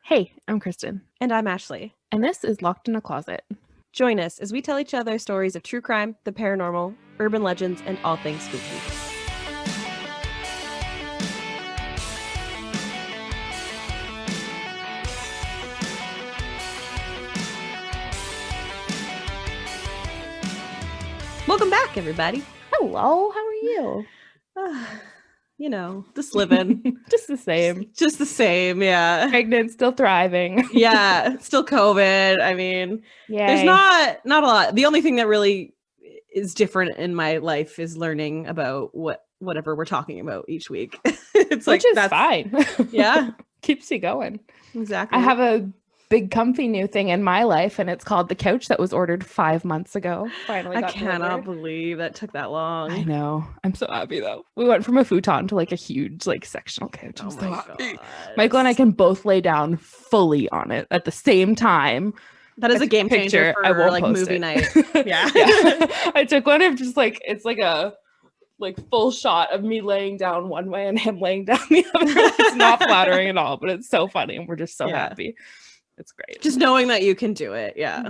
Hey, I'm Kristin, And I'm Ashley. and this is Locked in a Closet. Join us as we tell each other stories of true crime, the paranormal, urban legends, and all things spooky. Welcome back, everybody. Hello, how are you? Just living. Just the same. Just the same, yeah. Pregnant, still thriving. Yeah, still COVID. I mean, there's not a lot. The only thing that really is different in my life is learning about whatever we're talking about each week. It's Which is fine. Yeah. Keeps you going. Exactly. I have a big comfy new thing in my life, and it's called the couch that was ordered 5 months ago. Finally got cannot believe that took that long. I know. I'm so happy though. We went from a futon to like a huge like sectional couch. Oh my God. Michael and I can both lay down fully on it at the same time. That is a game changer for like movie night. Yeah. I took one of just like, it's like a full shot of me laying down one way and him laying down the other. It's not flattering at all, but it's so funny and we're just so happy. It's great. Just knowing that you can do it. Yeah.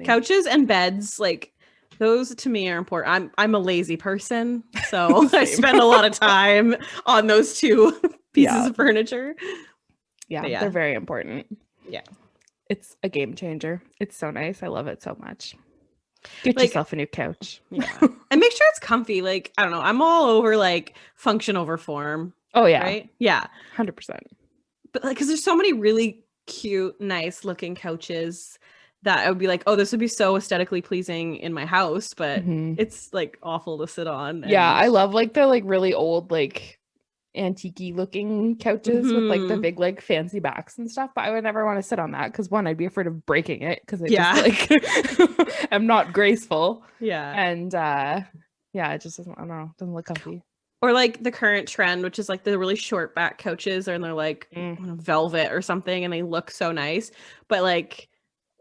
Couches and beds, like those to me are important. I'm a lazy person, so I spend a lot of time on those two pieces of furniture. Yeah, they're very important. Yeah. It's a game changer. It's so nice. I love it so much. Get yourself a new couch. Yeah. And make sure it's comfy. Like, I don't know. I'm all over like function over form. Oh, yeah. Right? Yeah. 100%. But like, because there's so many really cute, nice looking couches that I would be like, oh, this would be so aesthetically pleasing in my house, but it's like awful to sit on. Yeah, I love like the like really old like antique-y looking couches with like the big like fancy backs and stuff, but I would never want to sit on that because one, I'd be afraid of breaking it because I just like I'm not graceful. Yeah. And it just doesn't, I don't know, doesn't look comfy. Or like the current trend, which is like the really short back couches, and they're like velvet or something, and they look so nice. But like,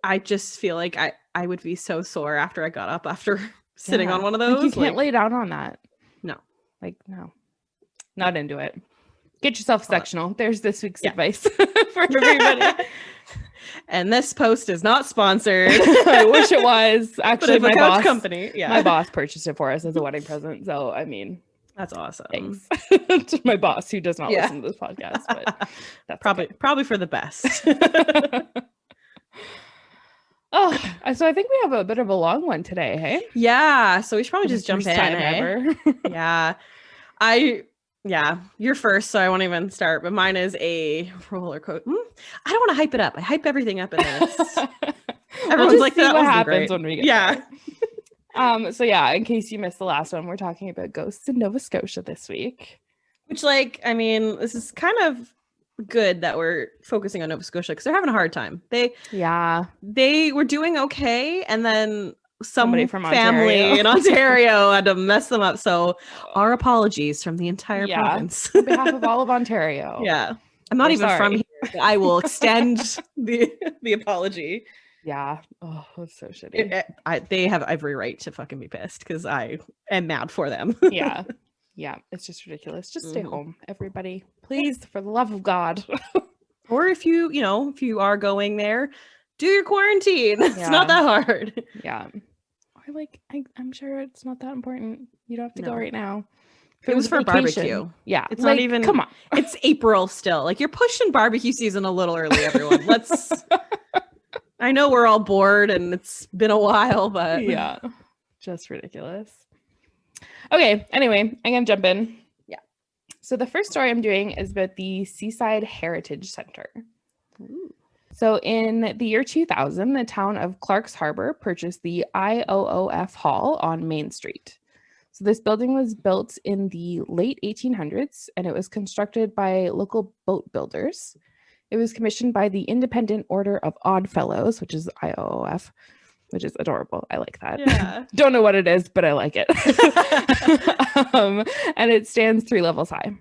I just feel like I would be so sore after I got up after sitting on one of those. Like, you can't lay down on that. No. Like, no. Not into it. Get yourself sectional. There's this week's advice for everybody. And this post is not sponsored. I wish it was. Actually, my boss company. Yeah. My boss purchased it for us as a wedding present. So I mean, that's awesome. Thanks to my boss who does not listen to this podcast, but that's probably for the best. So I think we have a bit of a long one today, hey? Yeah. So we should probably just jump in. Ever. Yeah. You're first, so I won't even start. But mine is a roller coaster. I don't want to hype it up. I hype everything up in this. Everyone's like, that what happens when we get there. So in case you missed the last one, we're talking about ghosts in Nova Scotia this week. Which, like, I mean, this is kind of good that we're focusing on Nova Scotia because they're having a hard time. They were doing okay, and then somebody from family in Ontario had to mess them up. So our apologies from the entire province. On behalf of all of Ontario. Yeah. I'm not even from here. I will extend the apology. Yeah. Oh, that's so shitty. They have every right to fucking be pissed because I am mad for them. Yeah. Yeah. It's just ridiculous. Just stay home, everybody. Please, for the love of God. Or if you are going there, do your quarantine. It's not that hard. Yeah. Or like, I'm sure it's not that important. You don't have to go right now. If it was for barbecue. Yeah. It's like, not even, come on. It's April still. Like, you're pushing barbecue season a little early, everyone. I know we're all bored and it's been a while, but yeah, just ridiculous. Okay. Anyway, I'm going to jump in. Yeah. So the first story I'm doing is about the Seaside Heritage Centre. Ooh. So in the year 2000, the town of Clark's Harbour purchased the IOOF Hall on Main Street. So this building was built in the late 1800s, and it was constructed by local boat builders. It was commissioned by the Independent Order of Odd Fellows, which is IOOF, which is adorable. I like that. Yeah. Don't know what it is, but I like it. And it stands 3 levels high.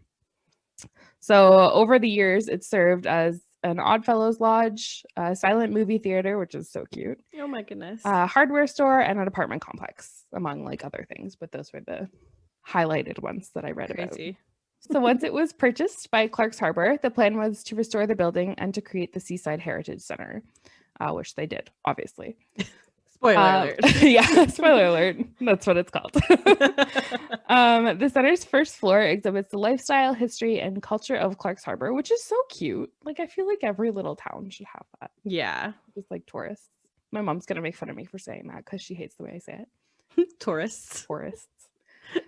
So over the years, it served as an Oddfellows lodge, a silent movie theater, which is so cute. Oh my goodness. A hardware store and an apartment complex, among like other things. But those were the highlighted ones that I read about. So once it was purchased by Clark's Harbour, the plan was to restore the building and to create the Seaside Heritage Centre, which they did, obviously. Spoiler alert. Yeah, spoiler alert. That's what it's called. The center's first floor exhibits the lifestyle, history, and culture of Clark's Harbour, which is so cute. Like, I feel like every little town should have that. Yeah. Just like tourists. My mom's going to make fun of me for saying that because she hates the way I say it. Tourists.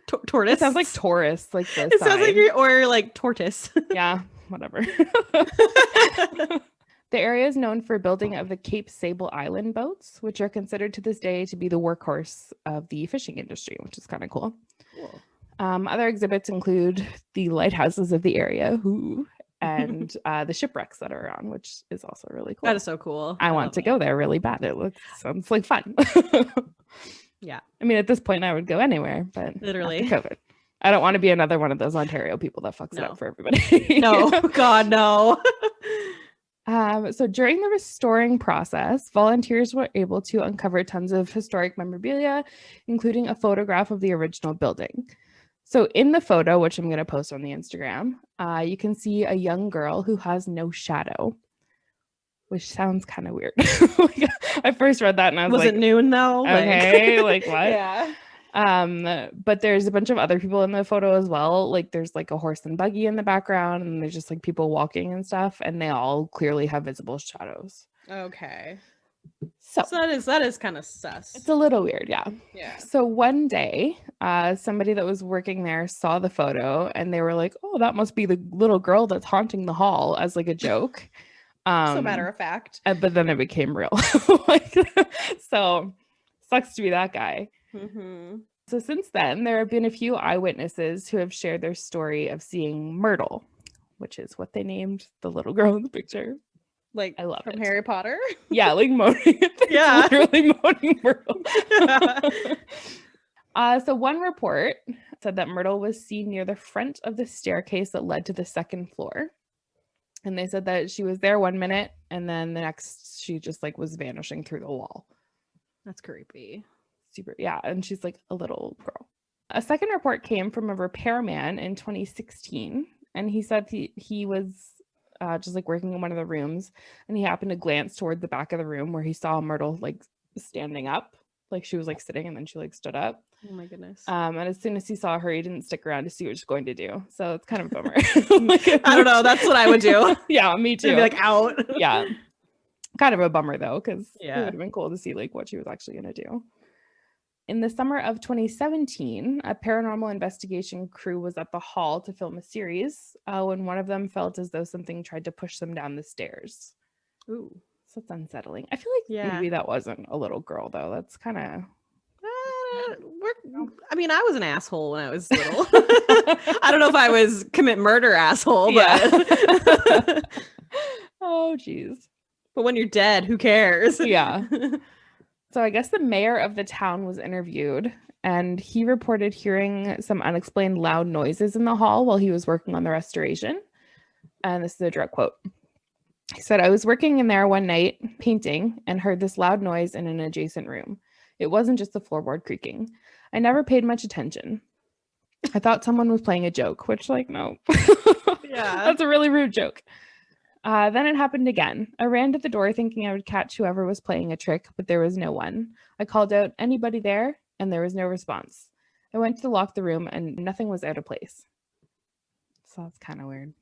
Tortoise. It sounds like tourists, like this. It sounds like or like tortoise. Yeah, whatever. The area is known for building of the Cape Sable Island boats, which are considered to this day to be the workhorse of the fishing industry, which is kind of cool. Other exhibits include the lighthouses of the area, and the shipwrecks that are around, which is also really cool. That is so cool. I want to go there really bad. Sounds like fun. Yeah. I mean, at this point, I would go anywhere, but literally COVID. I don't want to be another one of those Ontario people that fucks it up for everybody. No, God, no. So during the restoring process, volunteers were able to uncover tons of historic memorabilia, including a photograph of the original building. So in the photo, which I'm going to post on the Instagram, you can see a young girl who has no shadow, which sounds kind of weird. I first read that and I was like, was it noon though? Okay, like what? Yeah. But there's a bunch of other people in the photo as well. Like there's like a horse and buggy in the background, and there's just like people walking and stuff, and they all clearly have visible shadows. Okay. So that is kind of sus. It's a little weird, yeah. Yeah. So one day, somebody that was working there saw the photo and they were like, "Oh, that must be the little girl that's haunting the hall," as like a joke. So matter of fact. But then it became real. So sucks to be that guy. Mm-hmm. So since then, there have been a few eyewitnesses who have shared their story of seeing Myrtle, which is what they named the little girl in the picture. Like I love from it. Harry Potter? Yeah, like moaning. Yeah. Literally moaning Myrtle. So one report said that Myrtle was seen near the front of the staircase that led to the second floor. And they said that she was there 1 minute and then the next she just like was vanishing through the wall. That's creepy. Super. Yeah. And she's like a little girl. A second report came from a repairman in 2016. And he said he was just like working in one of the rooms, and he happened to glance toward the back of the room where he saw Myrtle like standing up, like she was like sitting and then she like stood up. Oh my goodness. And as soon as he saw her, he didn't stick around to see what she's going to do. So it's kind of a bummer. I don't know. That's what I would do. Yeah, me too. I'd be like out. Yeah. Kind of a bummer though, because it yeah, would have been cool to see like what she was actually going to do. In the summer of 2017, a paranormal investigation crew was at the hall to film a series when one of them felt as though something tried to push them down the stairs. Ooh. So it's unsettling. I feel like maybe that wasn't a little girl, though. That's kind of... I mean, I was an asshole when I was little. I don't know if I was commit murder asshole, but... Oh, geez. But when you're dead, who cares? Yeah. So I guess the mayor of the town was interviewed, and he reported hearing some unexplained loud noises in the hall while he was working on the restoration. And this is a direct quote. He said, "I was working in there one night painting and heard this loud noise in an adjacent room. It wasn't just the floorboard creaking. I never paid much attention. I thought someone was playing a joke," which like, no. Yeah. That's a really rude joke. Then it happened again. I ran to the door thinking I would catch whoever was playing a trick, but there was no one. I called out, "Anybody there?" and there was no response. I went to lock the room and nothing was out of place. So that's kind of weird.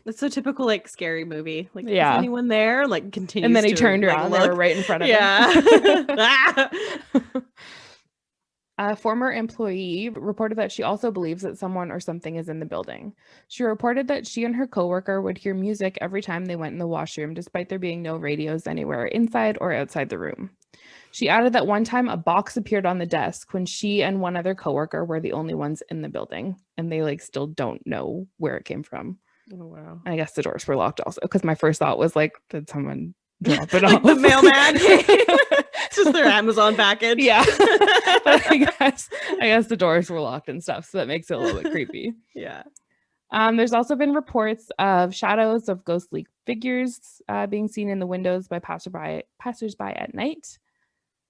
That's so typical, like, scary movie. Like, yeah. Is anyone there? Like, continues. And then he to, turned like, around. look. They were right in front of him. Yeah. A former employee reported that she also believes that someone or something is in the building. She reported that she and her coworker would hear music every time they went in the washroom, despite there being no radios anywhere inside or outside the room. She added that one time a box appeared on the desk when she and one other coworker were the only ones in the building, and they like still don't know where it came from. Oh, wow. I guess the doors were locked also, because my first thought was like, did someone drop it off? The mailman. It's just their Amazon package. Yeah. But I guess the doors were locked and stuff, so that makes it a little bit creepy. Yeah. There's also been reports of shadows of ghostly figures being seen in the windows by passersby at night.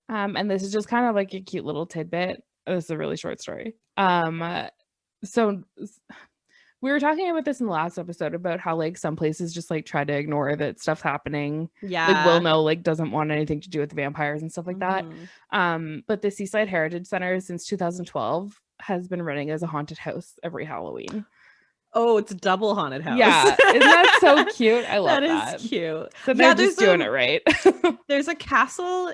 And this is just kind of like a cute little tidbit. This is a really short story. So We were talking about this in the last episode about how like some places just like try to ignore that stuff's happening. Yeah. Like Wilno like doesn't want anything to do with vampires and stuff like that. But the Seaside Heritage Centre since 2012 has been running as a haunted house every Halloween. Oh, it's a double haunted house. Yeah. Isn't that so cute? I love that. That is cute. So they're just doing it right. There's a castle.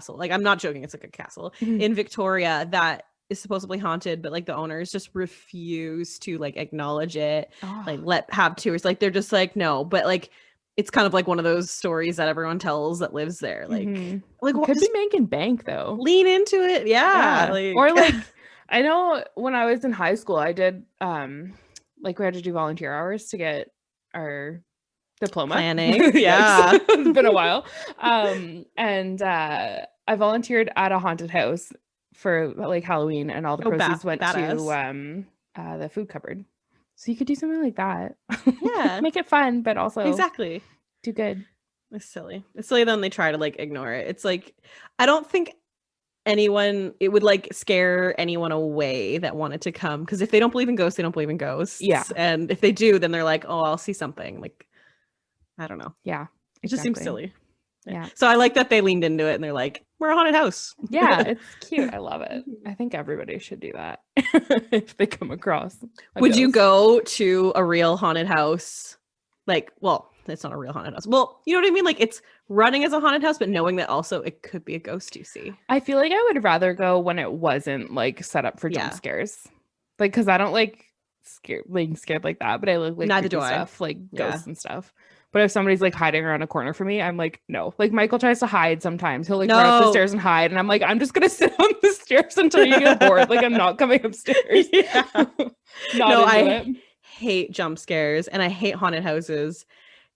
Like, I'm not joking. It's like a castle in Victoria that is supposedly haunted, but like the owners just refuse to like acknowledge it, like have tours. Like they're just like, no, but like it's kind of like one of those stories that everyone tells that lives there. Like, like what could be making bank though? Lean into it. Yeah. Like, or like, I know when I was in high school, I did like we had to do volunteer hours to get our diploma. Planning. Yeah. It's been a while. And I volunteered at a haunted house for like Halloween, and all the proceeds went to the food cupboard. So you could do something like that. Yeah. Make it fun, but also exactly do good. It's silly. It's silly then they try to like ignore it. It's like, I don't think it would like scare anyone away that wanted to come, because if they don't believe in ghosts, they don't believe in ghosts. Yeah. And if they do, then they're like, oh, I'll see something. Like, I don't know. Yeah. It just seems silly. Yeah. So I like that they leaned into it and they're like, we're a haunted house. Yeah, it's cute. I love it. I think everybody should do that if they come across. Would you go to a real haunted house? Like, well, it's not a real haunted house. Well, you know what I mean? Like, it's running as a haunted house, but knowing that also it could be a ghost you see. I feel like I would rather go when it wasn't like set up for jump scares. Like, because I don't like being scared like that, but I like neither do stuff, like ghosts and stuff. But if somebody's like hiding around a corner for me, I'm like, no. Like Michael tries to hide sometimes. He'll like run up the stairs and hide. And I'm like, I'm just going to sit on the stairs until you get bored. Like, I'm not coming upstairs. I hate jump scares and I hate haunted houses.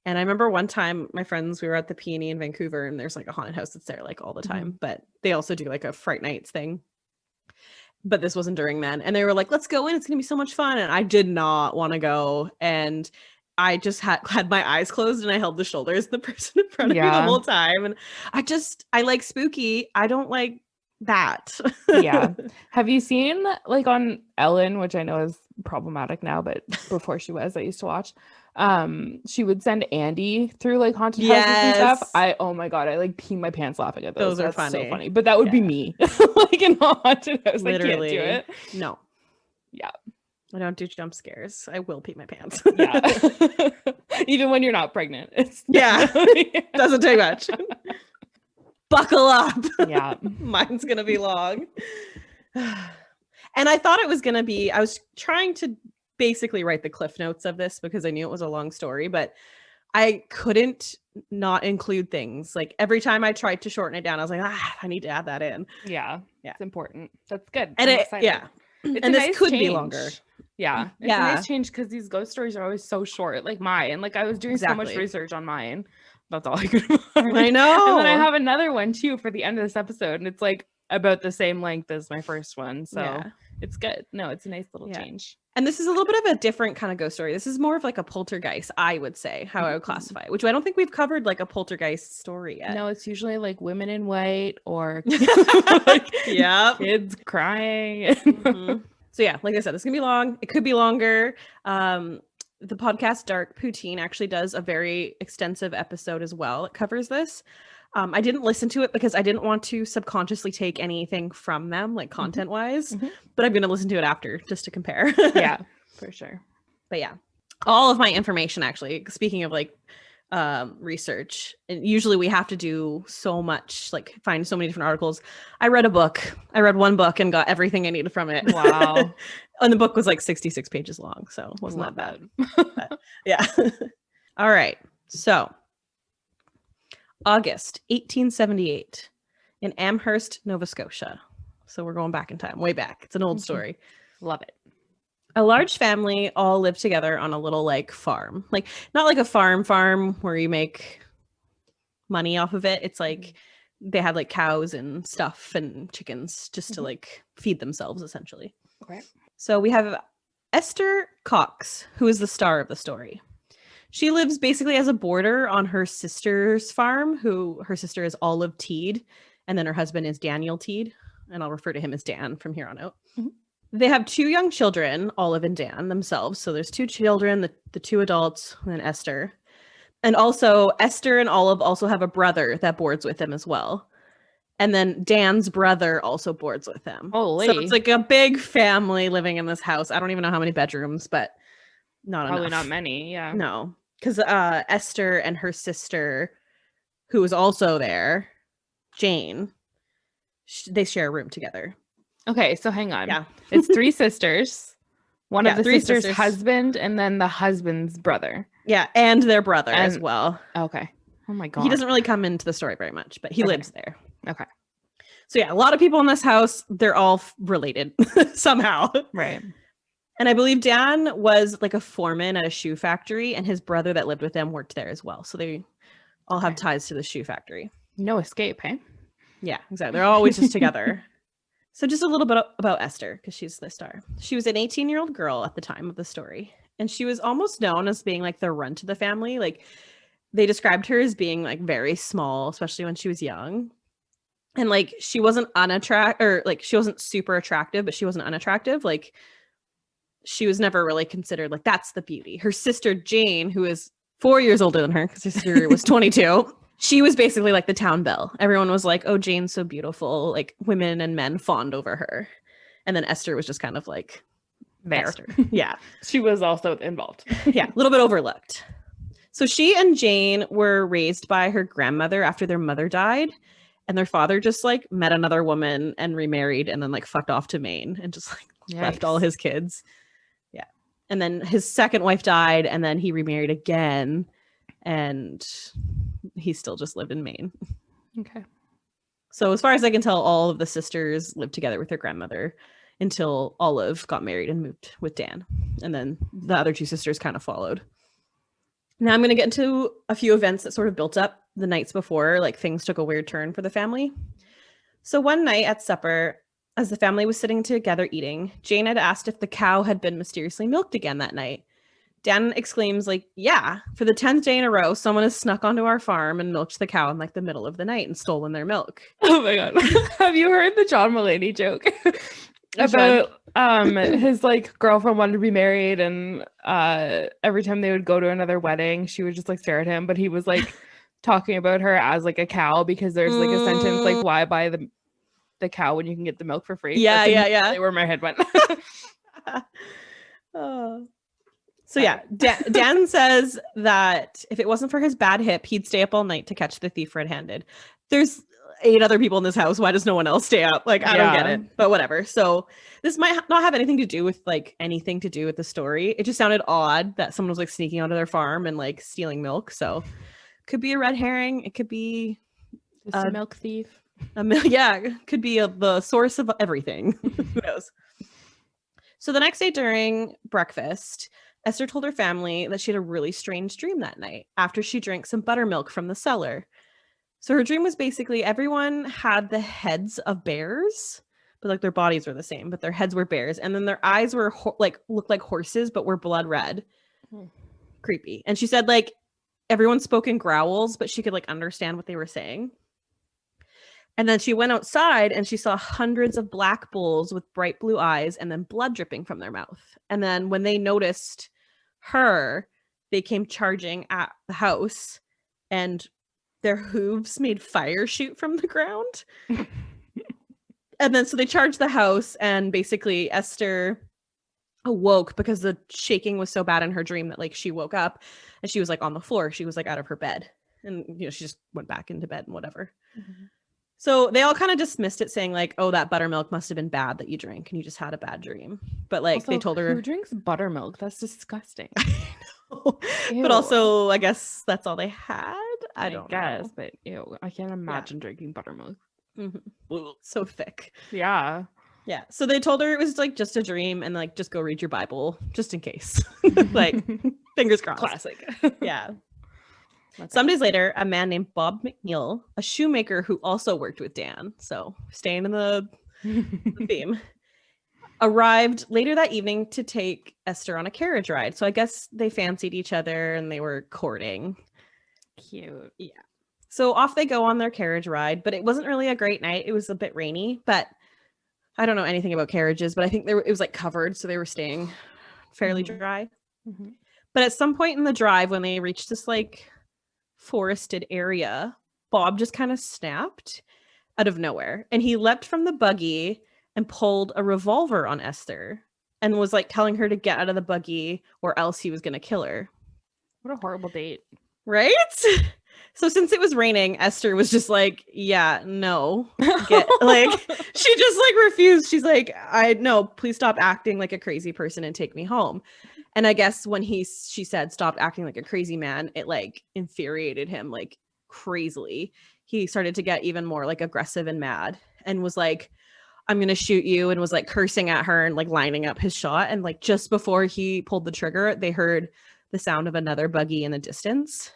And I remember one time my friends, we were at the Peony in Vancouver, and there's like a haunted house that's there like all the time. But they also do like a Fright Nights thing. But this wasn't during then. And they were like, let's go in. It's going to be so much fun. And I did not want to go. And I just had my eyes closed and I held the shoulders of the person in front of me the whole time. And I like spooky. I don't like that. Yeah. Have you seen like on Ellen, which I know is problematic now, but before she was, I used to watch. She would send Andy through like haunted houses and stuff. Oh my god, I like pee my pants laughing at those. Those are funny. So funny. But that would be me. Like in a haunted house. Literally. I can't do it. No. Yeah. I don't do jump scares. I will pee my pants. Yeah. Even when you're not pregnant. Doesn't take much. Buckle up. Yeah. Mine's going to be long. And I thought it was going to be, I was trying to basically write the cliff notes of this because I knew it was a long story, but I couldn't not include things. Like every time I tried to shorten it down, I was like, I need to add that in. Yeah. It's important. That's good. And it's and this could be longer. Yeah. It's a nice change because these ghost stories are always so short, like mine. Like I was doing so much research on mine. That's all I could find. I know. And then I have another one too for the end of this episode. And it's like about the same length as my first one. So it's good. No, it's a nice little change. And this is a little bit of a different kind of ghost story. This is more of like a poltergeist, I would say, how I would classify it, which I don't think we've covered like a poltergeist story yet. No, it's usually like women in white or kids crying. So yeah, like I said, it's gonna be long. It could be longer. The podcast Dark Poutine actually does a very extensive episode as well. It covers this. I didn't listen to it because I didn't want to subconsciously take anything from them, like content wise, but I'm going to listen to it after just to compare. Yeah, for sure. But yeah, all of my information, actually, speaking of like research, and usually we have to do so much, like find so many different articles. I read one book and got everything I needed from it. Wow. And the book was like 66 pages long, so it wasn't that bad. But, yeah. All right. So August 1878 in Amherst, Nova Scotia. So we're going back in time, way back. It's an old story. Love it. A large family all lived together on a little like farm. Like not like a farm where you make money off of it. It's like they had like cows and stuff and chickens just to like feed themselves essentially. Okay. So we have Esther Cox, who is the star of the story. She lives basically as a boarder on her sister's farm, who her sister is Olive Teed, and then her husband is Daniel Teed, and I'll refer to him as Dan from here on out. They have 2 young children, Olive and Dan themselves. So there's 2 children, the 2 adults, and then Esther. And also Esther and Olive also have a brother that boards with them as well. And then Dan's brother also boards with them. Holy. So it's like a big family living in this house. I don't even know how many bedrooms, but probably enough. not many. Yeah. No, because Esther and her sister, who is also there, Jane, they share a room together. Okay, so hang on. Yeah. It's 3 sisters. One of the 3 sisters' husband, and then the husband's brother. Yeah, and their brother as well. Okay. Oh my God. He doesn't really come into the story very much, but he lives there. Okay. So yeah, a lot of people in this house, they're all related somehow. Right. And I believe Dan was like a foreman at a shoe factory, and his brother that lived with them worked there as well. So they all have ties to the shoe factory. No escape, hey? Yeah, exactly. They're always just together. So just a little bit about Esther, because she's the star. She was an 18-year-old girl at the time of the story, and she was almost known as being like the runt of the family. Like they described her as being like very small, especially when she was young. And like she wasn't she wasn't super attractive, but she wasn't unattractive. Like she was never really considered like that's the beauty. Her sister Jane, who is 4 years older than her, because her sister was 22. She was basically like the town belle. Everyone was like, oh, Jane's so beautiful. Like women and men fawned over her. And then Esther was just kind of like there. Esther. Yeah. She was also involved. Yeah. A little bit overlooked. So she and Jane were raised by her grandmother after their mother died. And their father just like met another woman and remarried and then like fucked off to Maine and just like left all his kids. Yeah. And then his second wife died and then he remarried again. And he still just lived in Maine. Okay. So as far as I can tell, all of the sisters lived together with their grandmother until Olive got married and moved with Dan. And then the other 2 sisters kind of followed. Now I'm going to get into a few events that sort of built up the nights before, like things took a weird turn for the family. So one night at supper, as the family was sitting together eating, Jane had asked if the cow had been mysteriously milked again that night. Dan exclaims, like, yeah, for the 10th day in a row, someone has snuck onto our farm and milked the cow in like the middle of the night and stolen their milk. Oh my God. Have you heard the John Mulaney joke about his like girlfriend wanted to be married and every time they would go to another wedding, she would just like stare at him, but he was like talking about her as like a cow because there's like a sentence like, why buy the cow when you can get the milk for free? Yeah, yeah. Where my head went. Oh. So yeah, Dan says that if it wasn't for his bad hip, he'd stay up all night to catch the thief red-handed. There's 8 other people in this house. Why does no one else stay up? Like, I don't get it, but whatever. So this might not have anything to do with like anything to do with the story. It just sounded odd that someone was like sneaking onto their farm and like stealing milk. So could be a red herring. It could be a milk thief. Could be the source of everything. Who knows? So the next day during breakfast, Esther told her family that she had a really strange dream that night after she drank some buttermilk from the cellar. So her dream was basically everyone had the heads of bears, but like their bodies were the same, but their heads were bears. And then their eyes were looked like horses, but were blood red. Creepy. And she said like everyone spoke in growls, but she could like understand what they were saying. And then she went outside and she saw hundreds of black bulls with bright blue eyes and then blood dripping from their mouth. And then when they noticed her, they came charging at the house and their hooves made fire shoot from the ground. And then so they charged the house and basically Esther awoke because the shaking was so bad in her dream that like she woke up and she was like on the floor. She was like out of her bed and she just went back into bed and whatever. Mm-hmm. So they all kind of dismissed it saying like, oh, that buttermilk must have been bad that you drank and you just had a bad dream. But like also, they told her, who drinks buttermilk? That's disgusting. But also I guess that's all they had. I don't know. But I can't imagine drinking buttermilk. Mm-hmm. So thick. Yeah. Yeah. So they told her it was like just a dream and like just go read your Bible just in case. Like fingers crossed. Classic. Yeah. Some days later, a man named Bob McNeil, a shoemaker who also worked with Dan, so staying in the theme, arrived later that evening to take Esther on a carriage ride. So I guess they fancied each other and they were courting. Cute. Yeah. So off they go on their carriage ride, but it wasn't really a great night. It was a bit rainy, but I don't know anything about carriages, but I think it was like covered, so they were staying fairly dry. Mm-hmm. But at some point in the drive, when they reached this like forested area, Bob just kind of snapped out of nowhere, and he leapt from the buggy and pulled a revolver on Esther and was like telling her to get out of the buggy or else he was going to kill her. What a horrible date. Right? So since it was raining, Esther was just like, yeah, no. She just like refused. She's like, no, please stop acting like a crazy person and take me home. And I guess when she said stop acting like a crazy man, it like infuriated him like crazily. He started to get even more like aggressive and mad and was like, I'm going to shoot you, and was like cursing at her and like lining up his shot. And like just before he pulled the trigger, they heard the sound of another buggy in the distance.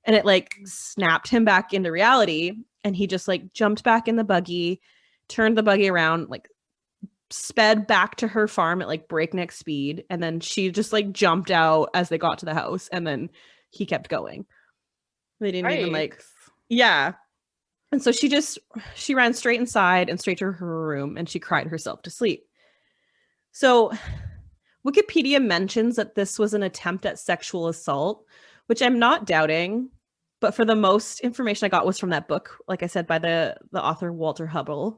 And it like snapped him back into reality. And he just like jumped back in the buggy, turned the buggy around, like sped back to her farm at like breakneck speed. And then she just like jumped out as they got to the house. And then he kept going. They didn't even like, yeah. And so she ran straight inside and straight to her room, and she cried herself to sleep. So Wikipedia mentions that this was an attempt at sexual assault, which I'm not doubting, but for the most information I got was from that book, like I said, by the author Walter Hubbell.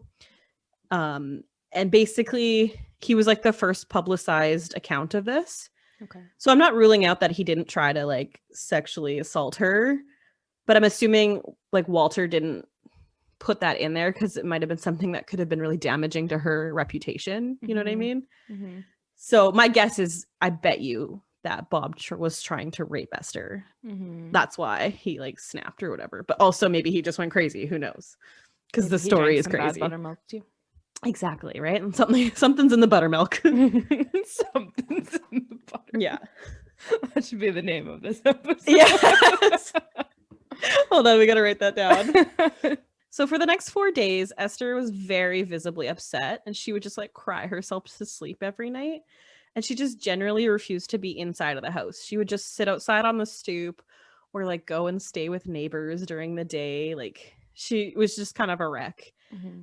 And basically he was like the first publicized account of this. Okay. So I'm not ruling out that he didn't try to like sexually assault her, but I'm assuming like Walter didn't put that in there because it might have been something that could have been really damaging to her reputation. You know what I mean? Mm-hmm. So my guess is, I bet you that Bob was trying to rape Esther. Mm-hmm. That's why he like snapped or whatever. But also maybe he just went crazy. Who knows? Because the story is crazy. Bad buttermilk too. Exactly, right? And something's in the buttermilk. Something's in the buttermilk. Yeah. That should be the name of this episode. Yes. Hold on, we got to write that down. So for the next 4 days, Esther was very visibly upset, and she would just like cry herself to sleep every night. And she just generally refused to be inside of the house. She would just sit outside on the stoop or like go and stay with neighbors during the day. Like she was just kind of a wreck. Mm-hmm.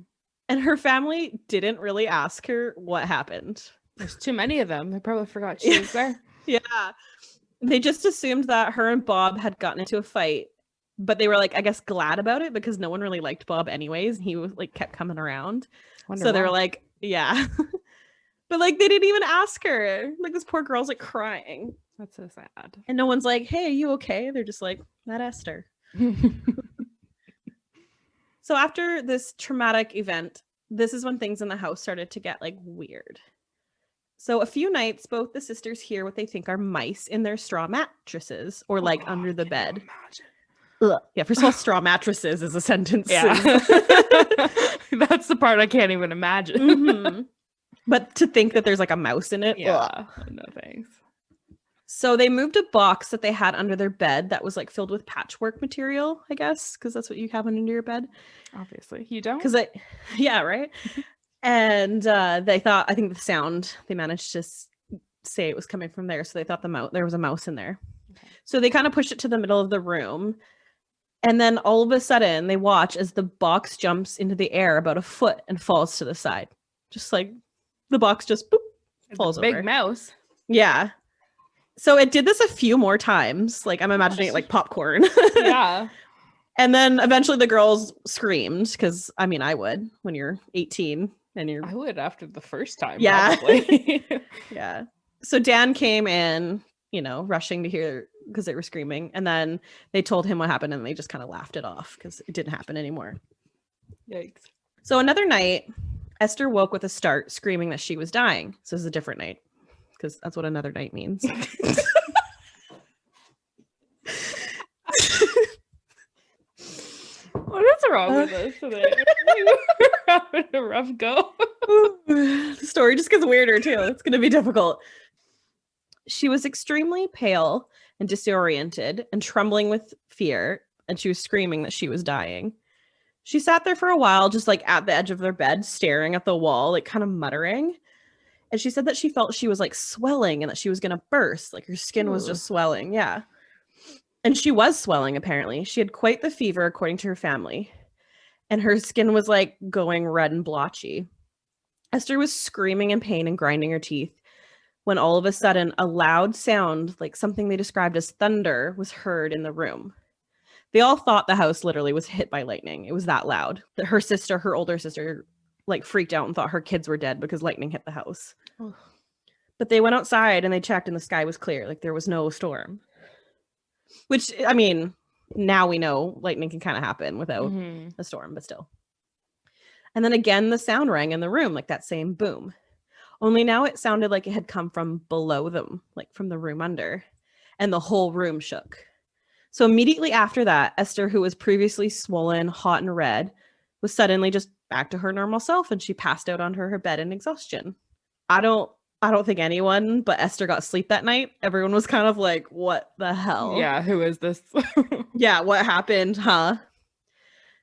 And her family didn't really ask her what happened. There's too many of them. They probably forgot she was there. Yeah. They just assumed that her and Bob had gotten into a fight. But they were like, I guess, glad about it because no one really liked Bob anyways. And he was like kept coming around. So they were like, yeah. But like they didn't even ask her. Like this poor girl's like crying. That's so sad. And no one's like, hey, are you okay? They're just like, that Esther. So after this traumatic event, this is when things in the house started to get like weird. So a few nights, both the sisters hear what they think are mice in their straw mattresses or like under the bed. Yeah, first of all, straw mattresses is a sentence. Yeah. That's the part I can't even imagine. Mm-hmm. But to think that there's like a mouse in it. Yeah. No thanks. So they moved a box that they had under their bed that was like filled with patchwork material, I guess, because that's what you have under your bed. Obviously. You don't? Yeah, right? And they thought, I think the sound, they managed to say it was coming from there. So they thought there was a mouse in there. Okay. So they kind of pushed it to the middle of the room. And then all of a sudden they watch as the box jumps into the air about a foot and falls to the side. Just like the box just boop, falls over. Big mouse. Yeah. So it did this a few more times. Like I'm imagining it like popcorn. Yeah. And then eventually the girls screamed because I mean I would when you're 18 and you're. I would after the first time. Yeah. Probably. Yeah. So Dan came in, rushing to hear because they were screaming, and then they told him what happened and they just kind of laughed it off because it didn't happen anymore. Yikes. So another night, Esther woke with a start screaming that she was dying. So this is a different night because that's what another night means. What is wrong with us today? We're having a rough go. The story just gets weirder too. It's going to be difficult. She was extremely pale and disoriented and trembling with fear, and she was screaming that she was dying. She sat there for a while, just like at the edge of their bed, staring at the wall, like kind of muttering. And she said that she felt she was like swelling and that she was going to burst. Like her skin was just swelling. Yeah. And she was swelling, apparently. She had quite the fever, according to her family. And her skin was like going red and blotchy. Esther was screaming in pain and grinding her teeth when all of a sudden a loud sound, like something they described as thunder, was heard in the room. They all thought the house literally was hit by lightning. It was that loud. That her older sister, like freaked out and thought her kids were dead because lightning hit the house. Oh. But they went outside and they checked and the sky was clear. Like there was no storm. Which, I mean, now we know lightning can kind of happen without a storm, but still. And then again, the sound rang in the room, like that same boom. Only now it sounded like it had come from below them, like from the room under. And the whole room shook. So immediately after that, Esther, who was previously swollen, hot, and red, was suddenly just back to her normal self, and she passed out onto her bed in exhaustion. I don't think anyone but Esther got sleep that night. Everyone was kind of like, what the hell? Yeah, who is this? Yeah, what happened, huh?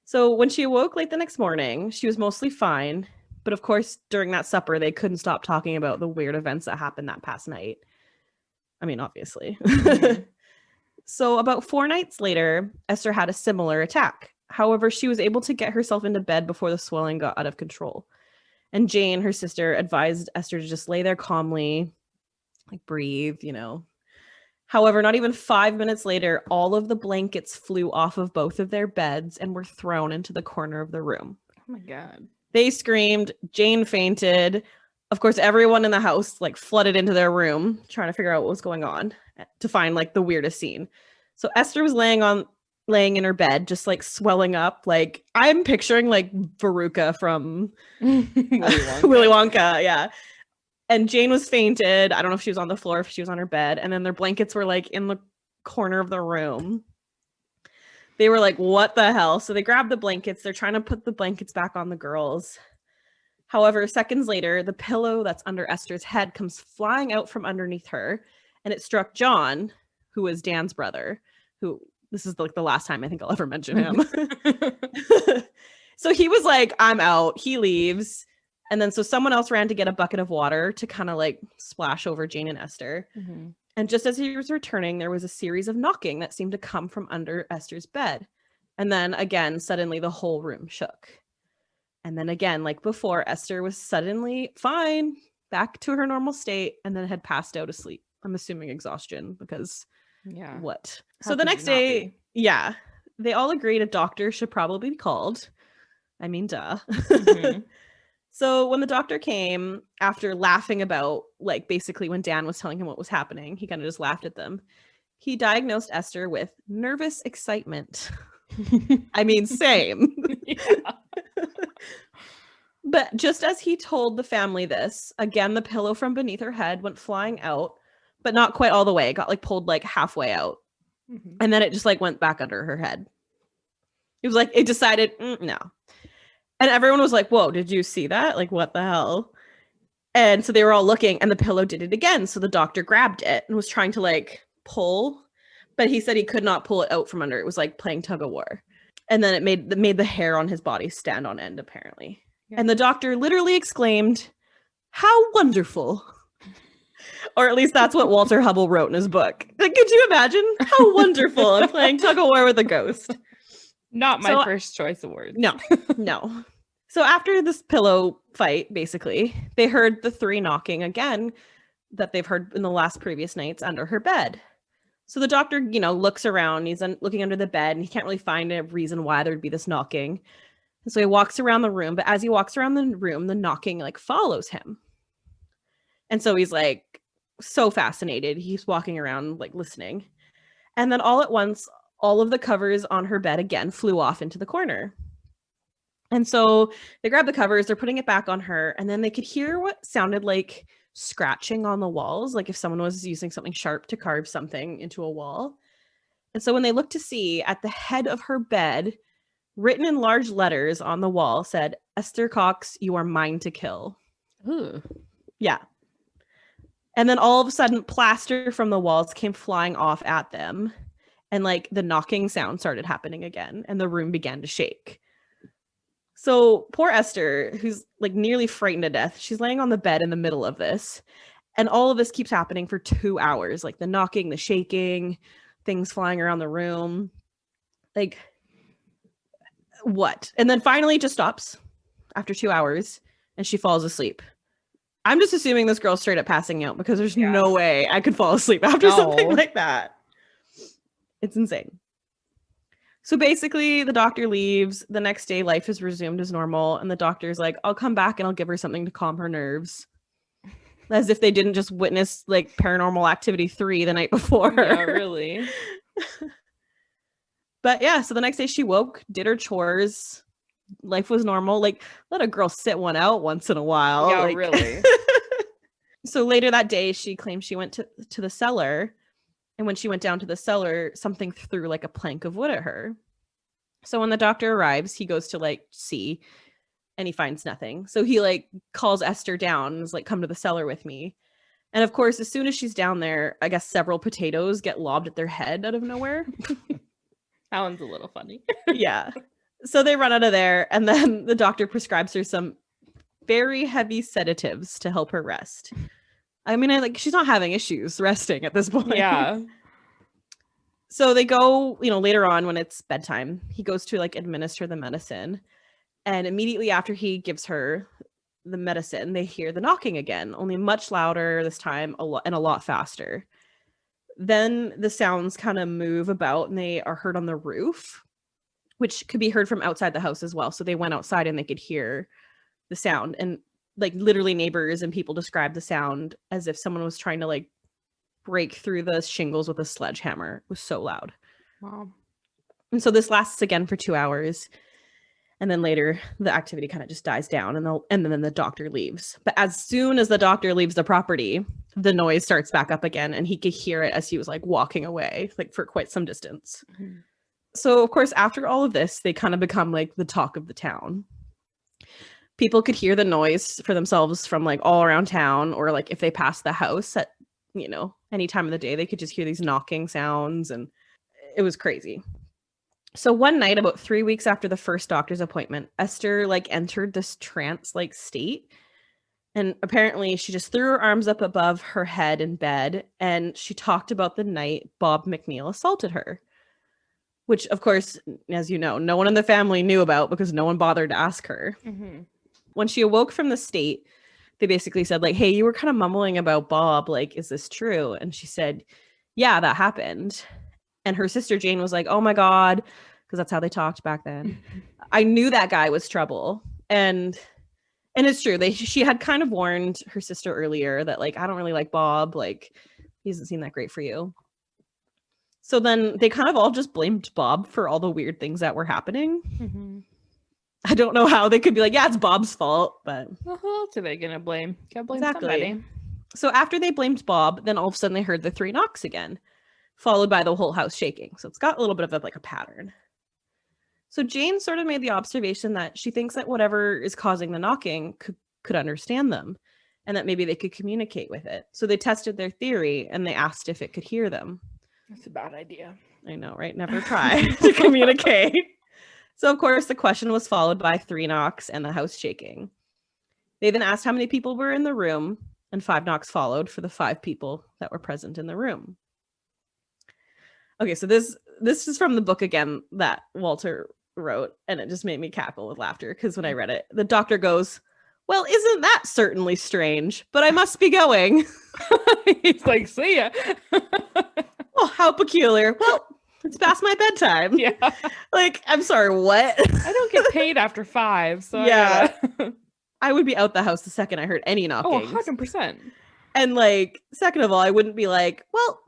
So when she awoke late the next morning, she was mostly fine. But of course, during that supper, they couldn't stop talking about the weird events that happened that past night. I mean, obviously. So about 4 nights later, Esther had a similar attack. However, she was able to get herself into bed before the swelling got out of control. And Jane, her sister, advised Esther to just lay there calmly, like breathe, you know. However, not even 5 minutes later, all of the blankets flew off of both of their beds and were thrown into the corner of the room. Oh my God. They screamed. Jane fainted. Of course, everyone in the house like flooded into their room trying to figure out what was going on to find like the weirdest scene. So Esther was laying in her bed, just like swelling up. Like I'm picturing like Veruca from Willy Wonka. Yeah. And Jane was fainted. I don't know if she was on the floor, if she was on her bed. And then their blankets were like in the corner of the room. They were like, what the hell? So they grabbed the blankets. They're trying to put the blankets back on the girls. However, seconds later, the pillow that's under Esther's head comes flying out from underneath her. And it struck John, who was Dan's brother, who this is like the last time I think I'll ever mention him. So he was like, I'm out. He leaves. And then so someone else ran to get a bucket of water to kind of like splash over Jane and Esther. Mm-hmm. And just as he was returning, there was a series of knocking that seemed to come from under Esther's bed. And then again, suddenly the whole room shook. And then again, like before, Esther was suddenly fine, back to her normal state, and then had passed out asleep. I'm assuming exhaustion because what? How so the next day, they all agreed a doctor should probably be called. I mean, duh. Mm-hmm. So when the doctor came, after laughing about, like, basically when Dan was telling him what was happening, he kind of just laughed at them. He diagnosed Esther with nervous excitement. I mean, same. But just as he told the family this, again, the pillow from beneath her head went flying out, but not quite all the way. It got, like, pulled, like, halfway out. Mm-hmm. And then it just, like, went back under her head. It was like, it decided, no. And everyone was like, whoa, did you see that? Like, what the hell? And so they were all looking and the pillow did it again. So the doctor grabbed it and was trying to like pull, but he said he could not pull it out from under. It was like playing tug of war. And then it made the hair on his body stand on end, apparently. Yeah. And the doctor literally exclaimed, how wonderful. Or at least that's what Walter Hubble wrote in his book. Like, could you imagine? How wonderful. I'm playing tug of war with a ghost. Not my first choice of words. No. So after this pillow fight, basically, they heard the 3 knocking again that they've heard in the last previous nights under her bed. So the doctor, looks around. He's looking under the bed and he can't really find a reason why there would be this knocking. And so he walks around the room. But as he walks around the room, the knocking like follows him. And so he's like so fascinated. He's walking around like listening. And then all at once, all of the covers on her bed again flew off into the corner. And so they grabbed the covers, they're putting it back on her, and then they could hear what sounded like scratching on the walls, like if someone was using something sharp to carve something into a wall. And so when they looked to see, at the head of her bed, written in large letters on the wall, said, Esther Cox, you are mine to kill. Ooh. Yeah. And then all of a sudden, plaster from the walls came flying off at them. And like the knocking sound started happening again and the room began to shake. So poor Esther, who's like nearly frightened to death, she's laying on the bed in the middle of this. And all of this keeps happening for 2 hours, like the knocking, the shaking, things flying around the room. Like, what? And then finally it just stops after 2 hours. and she falls asleep. I'm just assuming this girl's straight up passing out because there's no way I could fall asleep after something like that. It's insane. So basically, the doctor leaves. The next day, life is resumed as normal. And the doctor's like, I'll come back and I'll give her something to calm her nerves. As if they didn't just witness like Paranormal Activity 3 the night before. Yeah, really. But yeah, so the next day she woke, did her chores. Life was normal. Like, let a girl sit one out once in a while. Yeah, like, really. So later that day, she claimed she went to the cellar. And when she went down to the cellar, something threw like a plank of wood at her. So when the doctor arrives, he goes to like see, and he finds nothing. So he like calls Esther down and is like, come to the cellar with me. And of course, as soon as she's down there, I guess several potatoes get lobbed at their head out of nowhere. That one's a little funny. Yeah. So they run out of there, and then the doctor prescribes her some very heavy sedatives to help her rest. I mean, she's not having issues resting at this point. Yeah. So they go, later on when it's bedtime, he goes to like administer the medicine. And immediately after he gives her the medicine, they hear the knocking again, only much louder this time and a lot faster. Then the sounds kind of move about and they are heard on the roof, which could be heard from outside the house as well. So they went outside and they could hear the sound. And like literally neighbors and people describe the sound as if someone was trying to like break through the shingles with a sledgehammer. It was so loud. Wow. And so this lasts again for 2 hours. And then later the activity kind of just dies down and then the doctor leaves. But as soon as the doctor leaves the property, the noise starts back up again. And he could hear it as he was like walking away, like for quite some distance. Mm-hmm. So of course, after all of this, they kind of become like the talk of the town. People could hear the noise for themselves from like all around town, or like if they passed the house at, any time of the day, they could just hear these knocking sounds, and it was crazy. So one night, about 3 weeks after the first doctor's appointment, Esther like entered this trance like state. And apparently she just threw her arms up above her head in bed, and she talked about the night Bob McNeil assaulted her. Which, of course, as you know, no one in the family knew about because no one bothered to ask her. Mm-hmm. When she awoke from the state, they basically said, like, hey, you were kind of mumbling about Bob. Like, is this true? And she said, yeah, that happened. And her sister Jane was like, oh, my God, because that's how they talked back then. I knew that guy was trouble. And it's true. She had kind of warned her sister earlier that, like, I don't really like Bob. Like, he doesn't seem that great for you. So then they kind of all just blamed Bob for all the weird things that were happening. Mm-hmm. I don't know how they could be like, yeah, it's Bob's fault, but who else are they gonna blame? Can't blame somebody. So after they blamed Bob, then all of a sudden they heard the 3 knocks again, followed by the whole house shaking. So it's got a little bit of a pattern. So Jane sort of made the observation that she thinks that whatever is causing the knocking could understand them, and that maybe they could communicate with it. So they tested their theory and they asked if it could hear them. That's a bad idea. I know, right? Never try to communicate. So, of course, the question was followed by 3 knocks and the house shaking. They then asked how many people were in the room, and 5 knocks followed for the 5 people that were present in the room. Okay, so this is from the book again that Walter wrote, and it just made me cackle with laughter because when I read it, the doctor goes, well, isn't that certainly strange, but I must be going. He's like, see ya. Oh, how peculiar. Well, it's past my bedtime. Yeah. Like, I'm sorry, what? I don't get paid after 5, so yeah. I would be out the house the second I heard any knocking. Oh, 100%. And like, second of all, I wouldn't be like, well,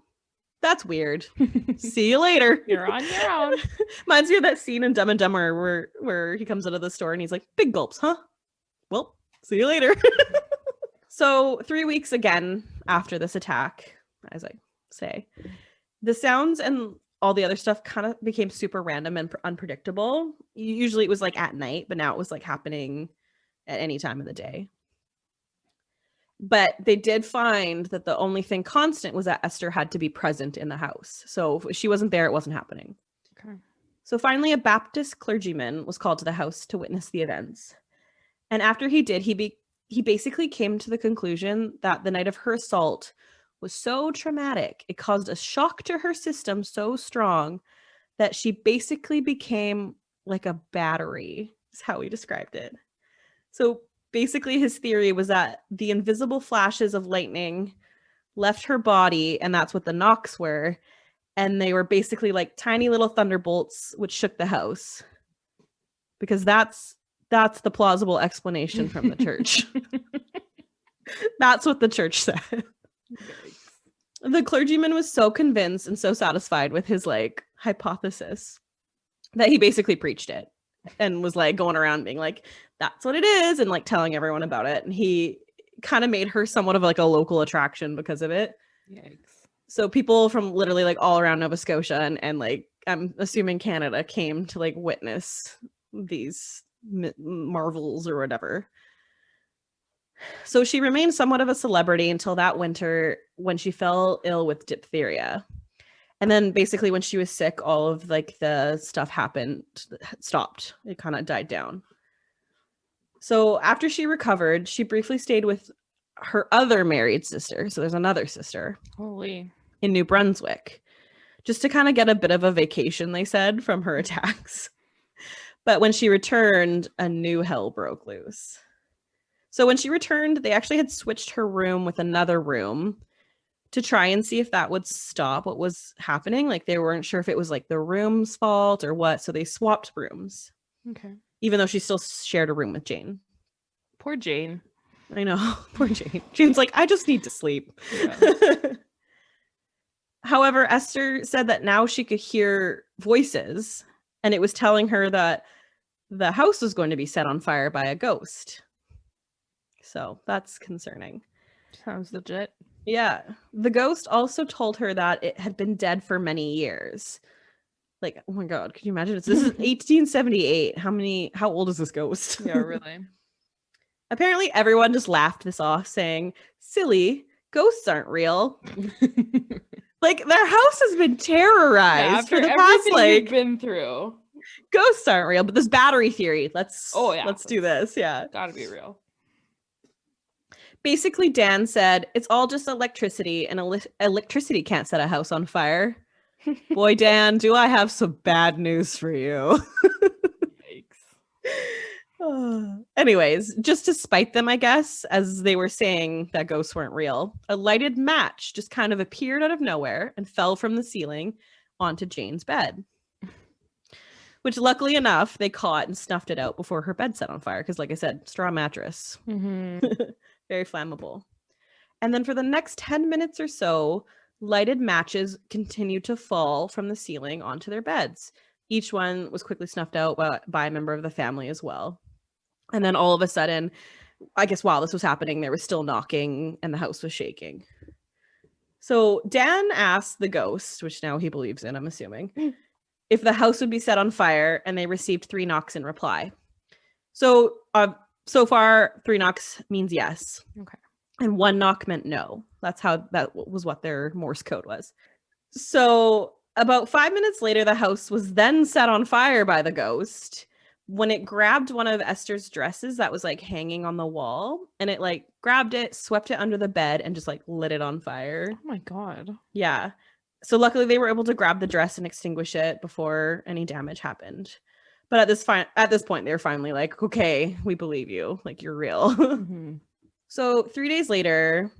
that's weird. See you later. You're on your own. Reminds me of that scene in Dumb and Dumber where he comes out of the store and he's like, big gulps, huh? Well, see you later. So 3 weeks again after this attack, as I say, the sounds and all the other stuff kind of became super random and unpredictable. Usually it was like at night, but now it was like happening at any time of the day. But they did find that the only thing constant was that Esther had to be present in the house. So if she wasn't there, it wasn't happening. Okay. So finally, a Baptist clergyman was called to the house to witness the events. And after he did, he basically came to the conclusion that the night of her assault was so traumatic, it caused a shock to her system so strong that she basically became like a battery, is how he described it. So basically his theory was that the invisible flashes of lightning left her body, and that's what the knocks were. And they were basically like tiny little thunderbolts which shook the house. Because that's the plausible explanation from the church. That's what the church said. The clergyman was so convinced and so satisfied with his like hypothesis that he basically preached it and was like going around being like, that's what it is, and like telling everyone about it. And he kind of made her somewhat of like a local attraction because of it. Yikes. So people from literally like all around Nova Scotia and like I'm assuming Canada came to like witness these marvels or whatever. So she remained somewhat of a celebrity until that winter when she fell ill with diphtheria. And then basically when she was sick, all of like the stuff stopped. It kind of died down. So after she recovered, she briefly stayed with her other married sister. So there's another sister. Holy. In New Brunswick, just to kind of get a bit of a vacation, they said, from her attacks. But when she returned, a new hell broke loose. So when she returned, they actually had switched her room with another room to try and see if that would stop what was happening. Like they weren't sure if it was like the room's fault or what. So they swapped rooms. Okay. Even though she still shared a room with Jane. Poor Jane. I know. Poor Jane. Jane's like, I just need to sleep. Yeah. However, Esther said that now she could hear voices, and it was telling her that the house was going to be set on fire by a ghost. So that's concerning. Sounds legit. Yeah. The ghost also told her that it had been dead for many years. Like, oh my God, could you imagine? This is 1878. How old is this ghost? Yeah, really. Apparently everyone just laughed this off, saying, silly, ghosts aren't real. Like, their house has been terrorized for the past, like, been through. Ghosts aren't real, but this battery theory, let's do this. Yeah. Gotta be real. Basically, Dan said, it's all just electricity, and electricity can't set a house on fire. Boy, Dan, do I have some bad news for you. Yikes. Anyways, just to spite them, I guess, as they were saying that ghosts weren't real, a lighted match just kind of appeared out of nowhere and fell from the ceiling onto Jane's bed. Which, luckily enough, they caught and snuffed it out before her bed set on fire. Because, like I said, straw mattress. Mm-hmm. Very flammable. And then for the next 10 minutes or so, lighted matches continued to fall from the ceiling onto their beds. Each one was quickly snuffed out by a member of the family as well. And then all of a sudden, I guess while this was happening, there was still knocking and the house was shaking. So Dan asked the ghost, which now he believes in, I'm assuming, if the house would be set on fire, and they received 3 knocks in reply. So far, 3 knocks means yes. Okay. And 1 knock meant no. That was what their Morse code was. So about 5 minutes later, the house was then set on fire by the ghost when it grabbed one of Esther's dresses that was like hanging on the wall, and it like grabbed it, swept it under the bed, and just like lit it on fire. Oh my God. Yeah. So luckily they were able to grab the dress and extinguish it before any damage happened. But at this point, they were finally like, okay, we believe you. Like, you're real. Mm-hmm. So 3 days later,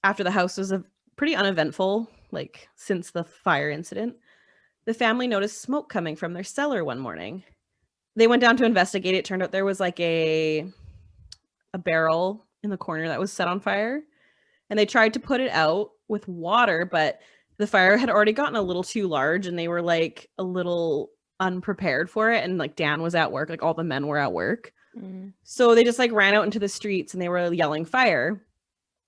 after the house was pretty uneventful, like since the fire incident, the family noticed smoke coming from their cellar one morning. They went down to investigate. It turned out there was like a barrel in the corner that was set on fire. And they tried to put it out with water, but the fire had already gotten a little too large, and they were like a little unprepared for it. And like Dan was at work, like all the men were at work. Mm. So they just like ran out into the streets and they were yelling fire.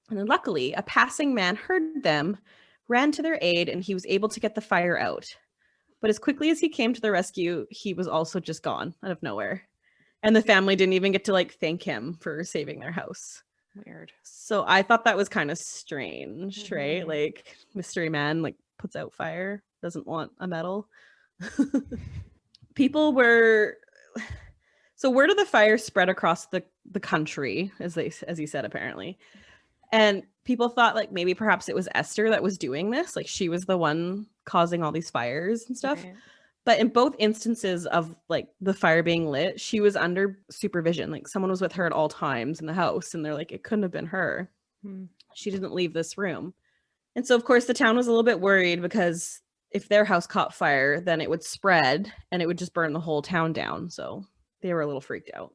And then luckily a passing man heard them, ran to their aid, and he was able to get the fire out. But as quickly as he came to the rescue, he was also just gone out of nowhere. And the family didn't even get to like thank him for saving their house. Weird. So I thought that was kind of strange, mm-hmm. right? Like, mystery man like puts out fire, doesn't want a medal. People were... So word of the fire spread across the country, as he said, apparently. And people thought like maybe perhaps it was Esther that was doing this. Like, she was the one causing all these fires and stuff. Okay. But in both instances of like the fire being lit, she was under supervision. Like someone was with her at all times in the house, and they're like, it couldn't have been her. She didn't leave this room. And so, of course, the town was a little bit worried because if their house caught fire, then it would spread and it would just burn the whole town down. So they were a little freaked out.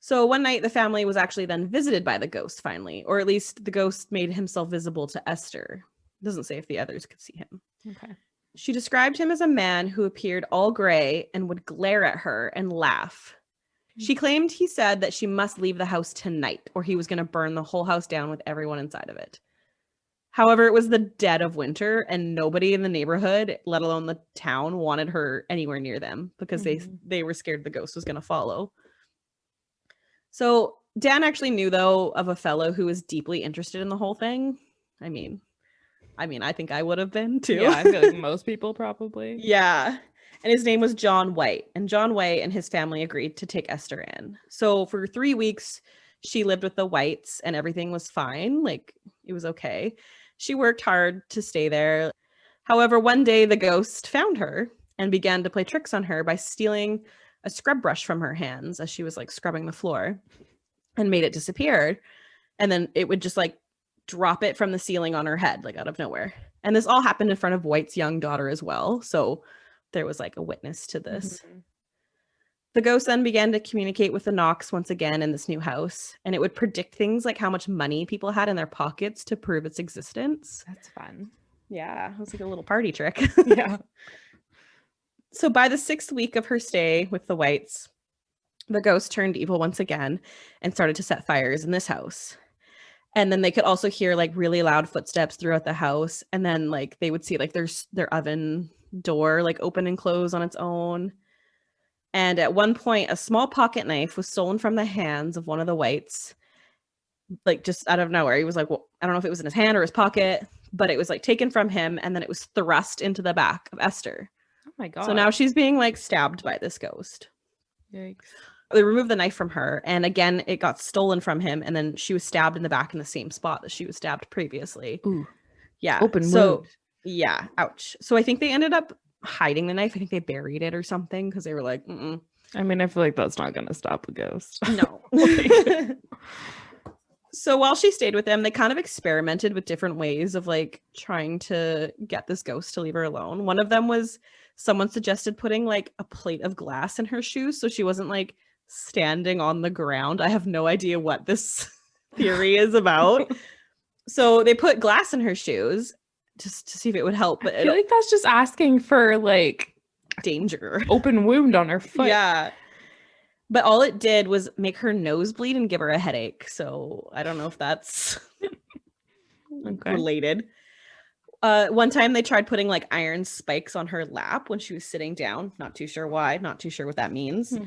So one night, the family was actually then visited by the ghost finally, or at least the ghost made himself visible to Esther. It doesn't say if the others could see him. Okay. She described him as a man who appeared all gray and would glare at her and laugh. She claimed he said that she must leave the house tonight or he was going to burn the whole house down with everyone inside of it. However, it was the dead of winter and nobody in the neighborhood, let alone the town, wanted her anywhere near them because they were scared the ghost was going to follow. So Dan actually knew, though, of a fellow who was deeply interested in the whole thing. I mean, I think I would have been too. Yeah, I feel like most people probably. Yeah. And his name was John White. And John White and his family agreed to take Esther in. So for 3 weeks, she lived with the Whites and everything was fine. Like, it was okay. She worked hard to stay there. However, one day the ghost found her and began to play tricks on her by stealing a scrub brush from her hands as she was like scrubbing the floor and made it disappear. And then it would just like drop it from the ceiling on her head, like out of nowhere. And this all happened in front of White's young daughter as well. So there was like a witness to this. The ghost then began to communicate with the Knox once again in this new house, and it would predict things like how much money people had in their pockets to prove its existence. That's fun. Yeah, it was like a little party trick. Yeah. So by the 6th week of her stay with the Whites, the ghost turned evil once again and started to set fires in this house. And then they could also hear like really loud footsteps throughout the house. And then like they would see like their oven door like open and close on its own. And at one point, a small pocket knife was stolen from the hands of one of the Whites, like just out of nowhere. He was like, well, I don't know if it was in his hand or his pocket, but it was like taken from him. And then it was thrust into the back of Esther. Oh my God. So now she's being like stabbed by this ghost. Yikes. They removed the knife from her. And again, it got stolen from him. And then she was stabbed in the back in the same spot that she was stabbed previously. Ooh. Yeah. Open wound. Yeah. Ouch. So I think they ended up hiding the knife. I think they buried it or something because they were like, mm-mm. I mean, I feel like that's not going to stop a ghost. No. So while she stayed with them, they kind of experimented with different ways of like trying to get this ghost to leave her alone. One of them was someone suggested putting like a plate of glass in her shoes so she wasn't like standing on the ground. I have no idea what this theory is about. So they put glass in her shoes just to see if it would help. But I feel like that's just asking for like danger. Open wound on her foot. Yeah. But all it did was make her nose bleed and give her a headache. So I don't know if that's related. One time they tried putting like iron spikes on her lap when she was sitting down. Not too sure why. Not too sure what that means.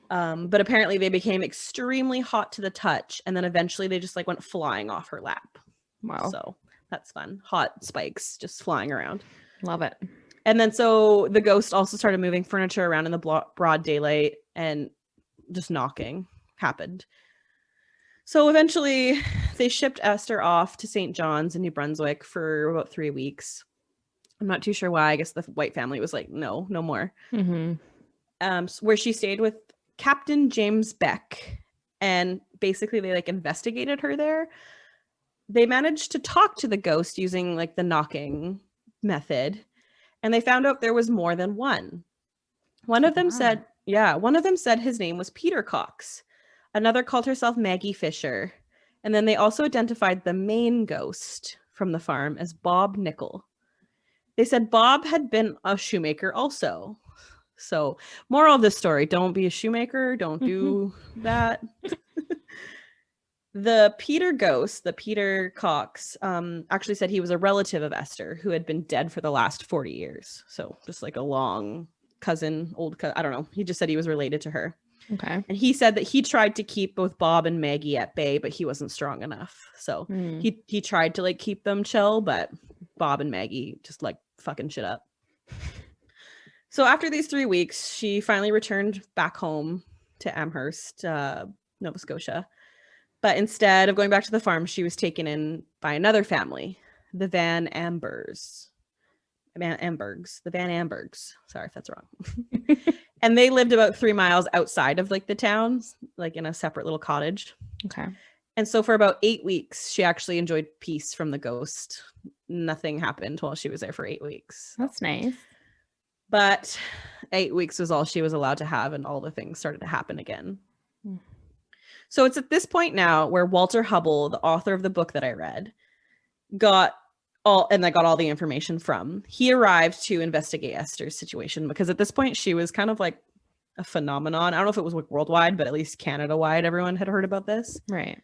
But apparently they became extremely hot to the touch. And then eventually they just like went flying off her lap. Wow. So that's fun. Hot spikes just flying around. Love it. And then so the ghost also started moving furniture around in the broad daylight and just knocking happened. So eventually they shipped Esther off to St. John's in New Brunswick for about 3 weeks. I'm not too sure why. I guess the White family was like, no more. Where she stayed with Captain James Beck. And basically they like investigated her there. They managed to talk to the ghost using like the knocking method. And they found out there was more than one. One of them said his name was Peter Cox. Another called herself Maggie Fisher. And then they also identified the main ghost from the farm as Bob Nickel. They said Bob had been a shoemaker also. So moral of this story, don't be a shoemaker. Don't do that. The Peter Cox, actually said he was a relative of Esther who had been dead for the last 40 years. So just like a long cousin, I don't know. He just said he was related to her. Okay. And he said that he tried to keep both Bob and Maggie at bay, but he wasn't strong enough. So he tried to like keep them chill, but Bob and Maggie just like fucking shit up. So after these 3 weeks, she finally returned back home to Amherst, Nova Scotia. But instead of going back to the farm, she was taken in by another family, the Van Ambers. Ambergs, the Van Ambergs. Sorry if that's wrong. And they lived about 3 miles outside of like the town, like in a separate little cottage. Okay. And so for about 8 weeks, she actually enjoyed peace from the ghost. Nothing happened while she was there for 8 weeks. That's nice. But 8 weeks was all she was allowed to have, and all the things started to happen again. So it's at this point now where Walter Hubble, the author of the book that I read, got all the information from. He arrived to investigate Esther's situation because at this point she was kind of like a phenomenon. I don't know if it was like worldwide, but at least Canada-wide, everyone had heard about this. Right.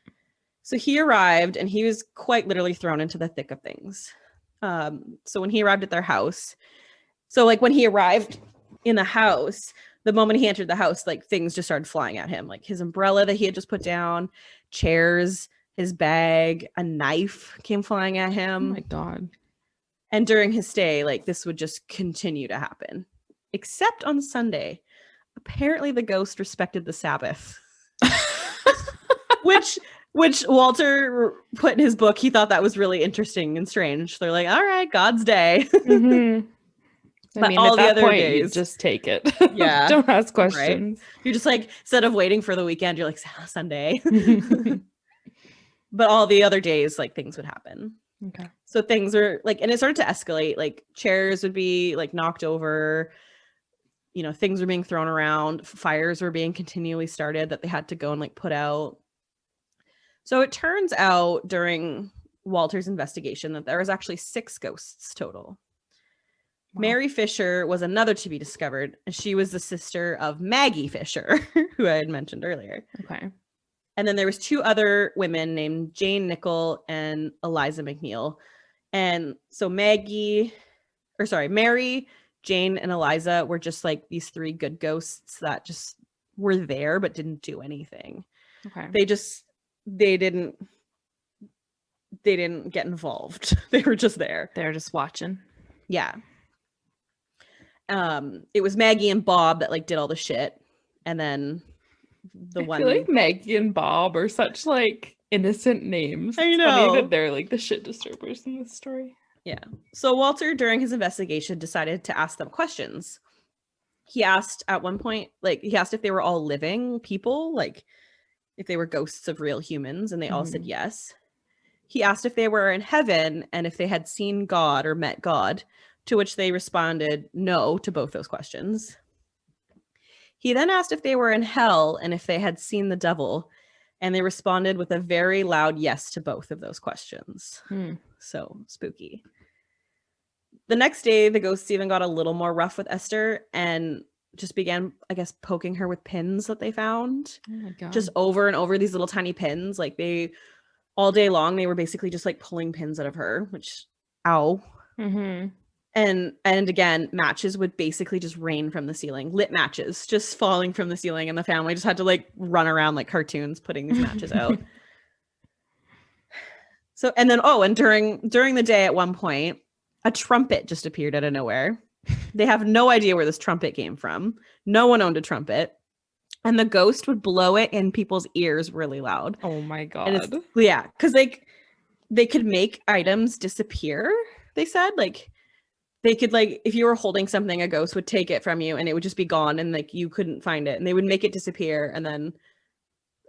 So he arrived and he was quite literally thrown into the thick of things. So when he arrived at their house, so like when he arrived in the house, the moment he entered the house, like things just started flying at him, like his umbrella that he had just put down, chairs, his bag, a knife came flying at him. Oh my God. And during his stay, like this would just continue to happen, except on Sunday. Apparently the ghost respected the Sabbath, which Walter put in his book. He thought that was really interesting and strange. They're like, all right, God's day. Mm-hmm. But all the other days, you just take it. Yeah. Don't ask questions. Right? You're just like, instead of waiting for the weekend, you're like, Sunday. But all the other days, like things would happen. Okay. So things were like, and it started to escalate. Like chairs would be like knocked over. You know, things were being thrown around. Fires were being continually started that they had to go and like put out. So it turns out during Walter's investigation that there was actually 6 ghosts total. Wow. Mary Fisher was another to be discovered, and she was the sister of Maggie Fisher, who I had mentioned earlier. Okay. And then there was 2 other women named Jane Nicol and Eliza McNeil. And so Mary, Jane, and Eliza were just like these 3 good ghosts that just were there but didn't do anything. Okay. They didn't get involved. They were just there. They were just watching. Yeah. It was Maggie and Bob that like did all the shit. And then I feel like Maggie and Bob are such like innocent names. I know. It's funny that they're like the shit disturbers in this story. Yeah. So Walter, during his investigation, decided to ask them questions. He asked at one point, like he asked if they were all living people, like if they were ghosts of real humans, and they all said yes. He asked if they were in heaven and if they had seen God or met God, to which they responded no to both those questions. He then asked if they were in hell and if they had seen the devil, and they responded with a very loud yes to both of those questions. So spooky. The next day, the ghosts even got a little more rough with Esther and just began, I guess, poking her with pins that they found. Oh my God. Just over and over, these little tiny pins. Like all day long, they were basically just like pulling pins out of her, which, ow. Mm-hmm. And again, matches would basically just rain from the ceiling. Lit matches just falling from the ceiling, and the family just had to like run around like cartoons putting these matches out. So, and then, and during the day at one point, a trumpet just appeared out of nowhere. They have no idea where this trumpet came from. No one owned a trumpet. And the ghost would blow it in people's ears really loud. Oh my God. Yeah, because like they could make items disappear, they said. Like they could, like, if you were holding something, a ghost would take it from you and it would just be gone and like you couldn't find it. And they would make it disappear. And then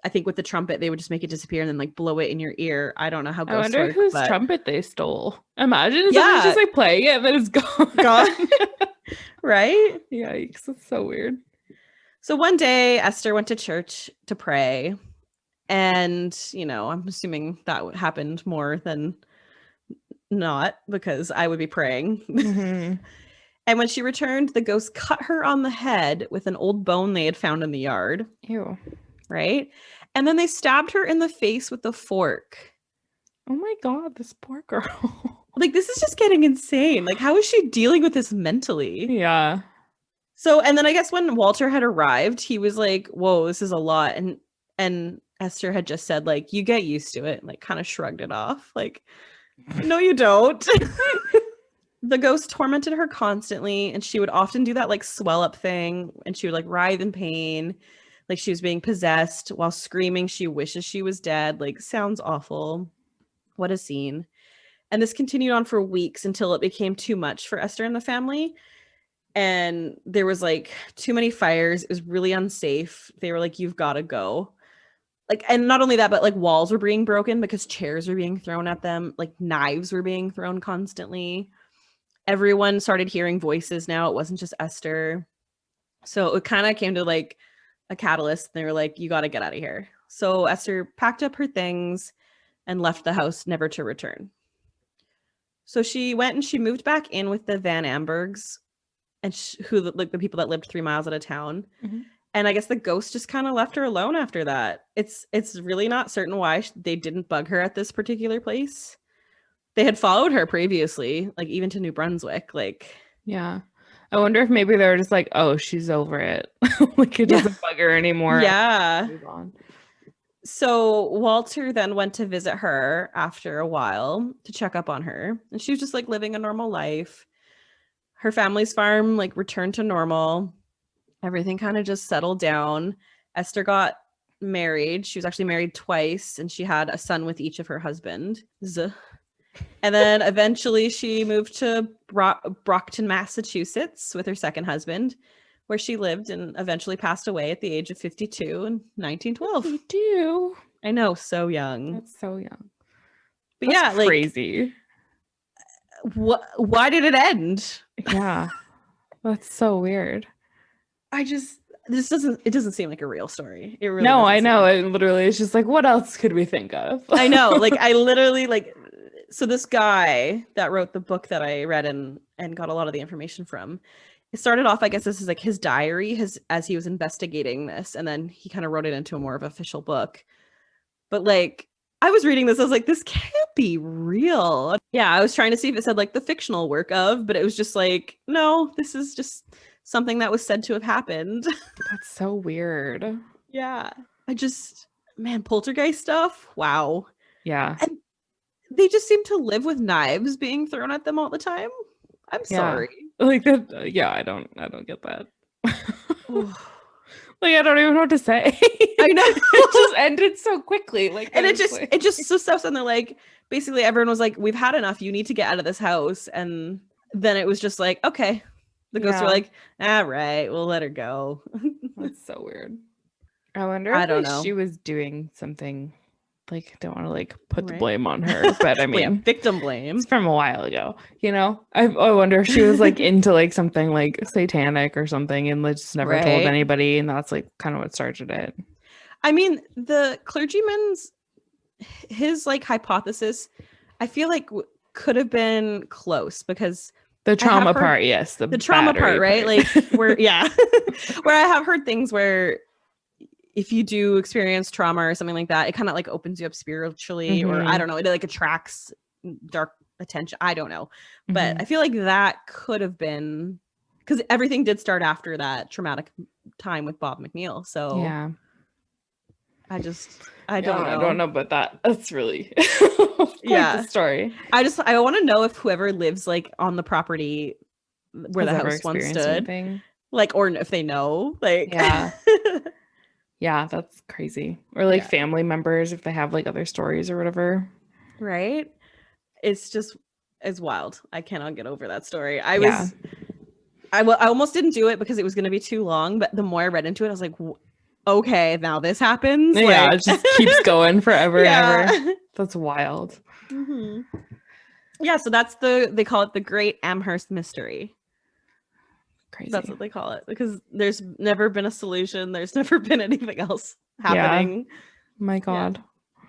I think with the trumpet, they would just make it disappear and then like blow it in your ear. I don't know how ghosts work. I wonder whose trumpet they stole. Imagine someone's just like playing it and then it's gone. Right? Yikes. That's so weird. So one day Esther went to church to pray. And, you know, I'm assuming that happened more than not because I would be praying. Mm-hmm. And when she returned, the ghost cut her on the head with an old bone they had found in the yard. Ew. Right? And then they stabbed her in the face with a fork. Oh my God, this poor girl. Like, this is just getting insane. Like, how is she dealing with this mentally? Yeah. So, and then I guess when Walter had arrived, he was like, whoa, this is a lot. And Esther had just said, like, you get used to it. And, like, kind of shrugged it off. Like, no, you don't. The ghost tormented her constantly. And she would often do that, like, swell up thing. And she would, like, writhe in pain. Like she was being possessed while screaming she wishes she was dead. Like, sounds awful. What a scene. And this continued on for weeks until it became too much for Esther and the family. And there was like too many fires. It was really unsafe. They were like, you've got to go. Like, and not only that, but like walls were being broken because chairs were being thrown at them. Like knives were being thrown constantly. Everyone started hearing voices now. It wasn't just Esther. So it kind of came to like a catalyst. They were like, you got to get out of here. So Esther packed up her things and left the house, never to return. So she went and she moved back in with the Van Ambergs, and the people that lived 3 miles out of town. Mm-hmm. And I guess the ghost just kind of left her alone after that. It's really not certain why they didn't bug her at this particular place. They had followed her previously, like even to New Brunswick. Like, yeah. I wonder if maybe they were just like, oh, she's over it. Like it doesn't bug her anymore. Yeah. Move on. So Walter then went to visit her after a while to check up on her. And she was just like living a normal life. Her family's farm like returned to normal. Everything kind of just settled down. Esther got married. She was actually married twice, and she had a son with each of her husbands. And then eventually she moved to Brockton, Massachusetts with her second husband, where she lived and eventually passed away at the age of 52 in 1912. 52. I know, so young. That's so young. But that's crazy. Why did it end? Yeah. That's so weird. It doesn't seem like a real story. It really no, I know. It literally is just like, what else could we think of? I know. Like, I literally so this guy that wrote the book that I read and got a lot of the information from, it started off, I guess this is like his diary, as he was investigating this. And then he kind of wrote it into a more of an official book. But like, I was reading this, I was like, this can't be real. Yeah, I was trying to see if it said like the fictional work of, but it was just like, no, this is just something that was said to have happened. That's so weird. Yeah. Poltergeist stuff. Wow. Yeah. And they just seem to live with knives being thrown at them all the time. I'm sorry. Like that. Yeah, I don't get that. Like, I don't even know what to say. I know. It just ended so quickly. Like, and it just so stuff. And they're like, basically everyone was like, we've had enough. You need to get out of this house. And then it was just like, okay. The ghosts were like, all right, we'll let her go. That's so weird. I wonder if she was doing something, like, I don't want to like put the blame on her, but I mean, victim blame. It's from a while ago, you know? I wonder if she was like into like something like satanic or something and just never told anybody. And that's like kind of what started it. I mean, the clergyman's, his like hypothesis, I feel like could have been close because the trauma part, yes. The trauma part, right? Like where I have heard things where if you do experience trauma or something like that, it kind of like opens you up spiritually, or I don't know, it like attracts dark attention. I don't know. But I feel like that could have been because everything did start after that traumatic time with Bob McNeil. So yeah. I don't know. I don't know about that. That's really the story. I want to know if whoever lives like on the property where the house once stood, like, or if they know, like, yeah, that's crazy. Or like family members if they have like other stories or whatever. Right? It's wild. I cannot get over that story. I almost didn't do it because it was going to be too long, but the more I read into it, I was like, okay, now this happens. Yeah, like, it just keeps going forever and ever. That's wild. Mm-hmm. Yeah, so that's they call it the Great Amherst Mystery. Crazy. That's what they call it because there's never been a solution. There's never been anything else happening. Yeah. My God. Yeah.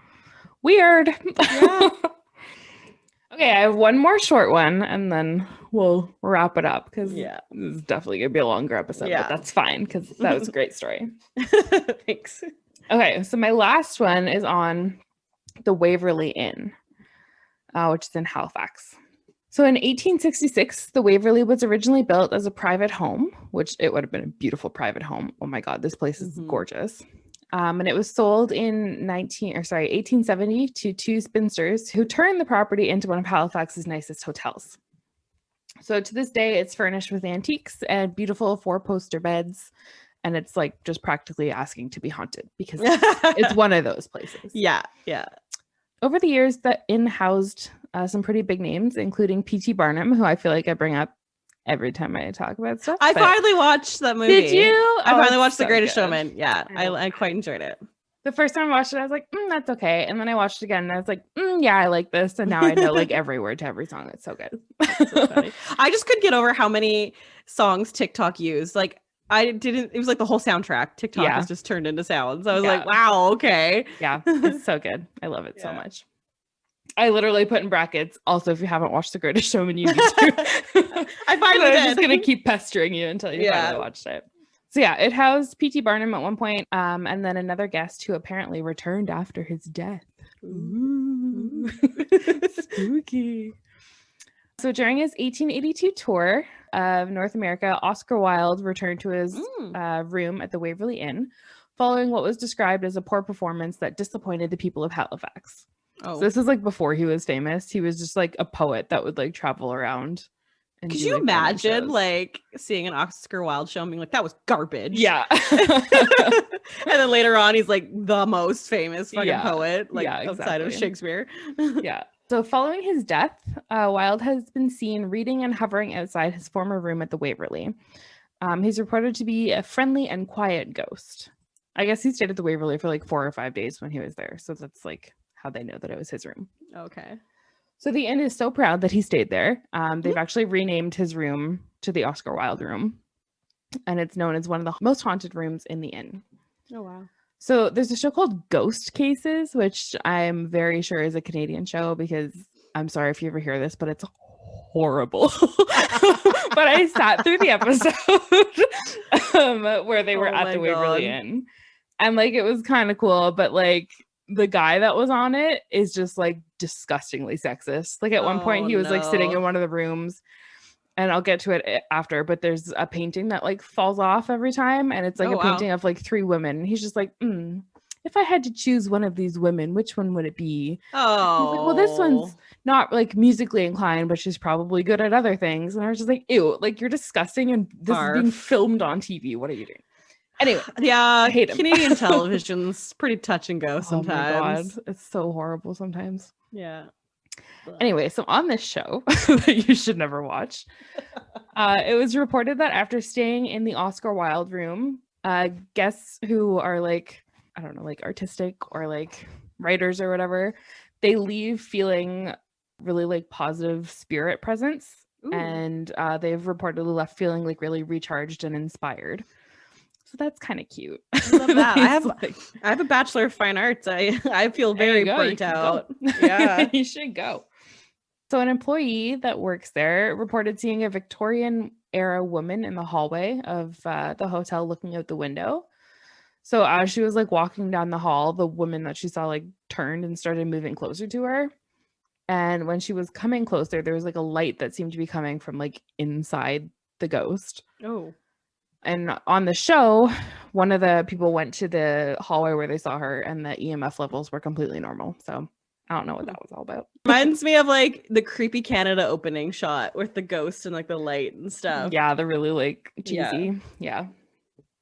Weird. Yeah. Okay, I have one more short one and then we'll wrap it up because this is definitely going to be a longer episode, but that's fine because that was a great story. Thanks. Okay, so my last one is on the Waverley Inn, which is in Halifax. So in 1866, the Waverley was originally built as a private home, which it would have been a beautiful private home. Oh my God, this place is gorgeous. And it was sold in 1870 to two spinsters who turned the property into one of Halifax's nicest hotels. So to this day, it's furnished with antiques and beautiful 4-poster beds. And it's like just practically asking to be haunted because it's one of those places. Yeah, yeah. Over the years, the inn housed some pretty big names, including P.T. Barnum, who I feel like I bring up every time I talk about stuff. I finally watched that movie. Did you? I finally watched The Greatest Showman. Yeah, I quite enjoyed it. The first time I watched it, I was like, that's okay. And then I watched it again and I was like, yeah, I like this. And now I know like every word to every song. It's so good. That's so funny. I just couldn't get over how many songs TikTok used. Like it was like the whole soundtrack. TikTok has just turned into sounds. I was like, wow, okay. Yeah, it's so good. I love it so much. I literally put in brackets, also, if you haven't watched The Greatest Showman, you need to. I finally I'm just going to keep pestering you until you finally watched it. So yeah, it housed P.T. Barnum at one point, and then another guest who apparently returned after his death. Ooh. Spooky. So during his 1882 tour of North America, Oscar Wilde returned to his room at the Waverley Inn, following what was described as a poor performance that disappointed the people of Halifax. Oh. So this is like before he was famous. He was just like a poet that would like travel around. Could you imagine like seeing an Oscar Wilde show and being like, that was garbage? Yeah. And then later on, he's like the most famous fucking poet, like outside of Shakespeare. Yeah. So following his death, Wilde has been seen reading and hovering outside his former room at the Waverley. He's reported to be a friendly and quiet ghost. I guess he stayed at the Waverley for like 4 or 5 days when he was there. So that's like how they know that it was his room. Okay. So the inn is so proud that he stayed there. They've actually renamed his room to the Oscar Wilde room. And it's known as one of the most haunted rooms in the inn. Oh, wow. So there's a show called Ghost Cases, which I'm very sure is a Canadian show because I'm sorry if you ever hear this, but it's horrible. But I sat through the episode where they were at the Waverley Inn. And like, it was kind of cool, but like the guy that was on it is just like disgustingly sexist. Like at one point he was like sitting in one of the rooms, and I'll get to it after, but there's a painting that like falls off every time. And it's like painting of like 3 women. And he's just like, if I had to choose one of these women, which one would it be? Oh, like, well, this one's not like musically inclined, but she's probably good at other things. And I was just like, ew, like you're disgusting. And this is being filmed on TV. What are you doing? Anyway, I hate Canadian television's pretty touch and go sometimes. Oh my God. It's so horrible sometimes. Yeah. Anyway, so on this show that you should never watch, it was reported that after staying in the Oscar Wilde room, guests who are like, I don't know, like artistic or like writers or whatever, they leave feeling really like positive spirit presence. Ooh. And they've reportedly left feeling like really recharged and inspired. So that's kind of cute. I love that. I have a Bachelor of Fine Arts. I feel very burnt out. Yeah. You should go. So an employee that works there reported seeing a Victorian era woman in the hallway of the hotel looking out the window. So as she was like walking down the hall, the woman that she saw like turned and started moving closer to her. And when she was coming closer, there was like a light that seemed to be coming from like inside the ghost. Oh. And on the show, one of the people went to the hallway where they saw her and the EMF levels were completely normal. So I don't know what that was all about. Reminds me of like the creepy Canada opening shot with the ghost and like the light and stuff. Yeah, the really like cheesy. Yeah.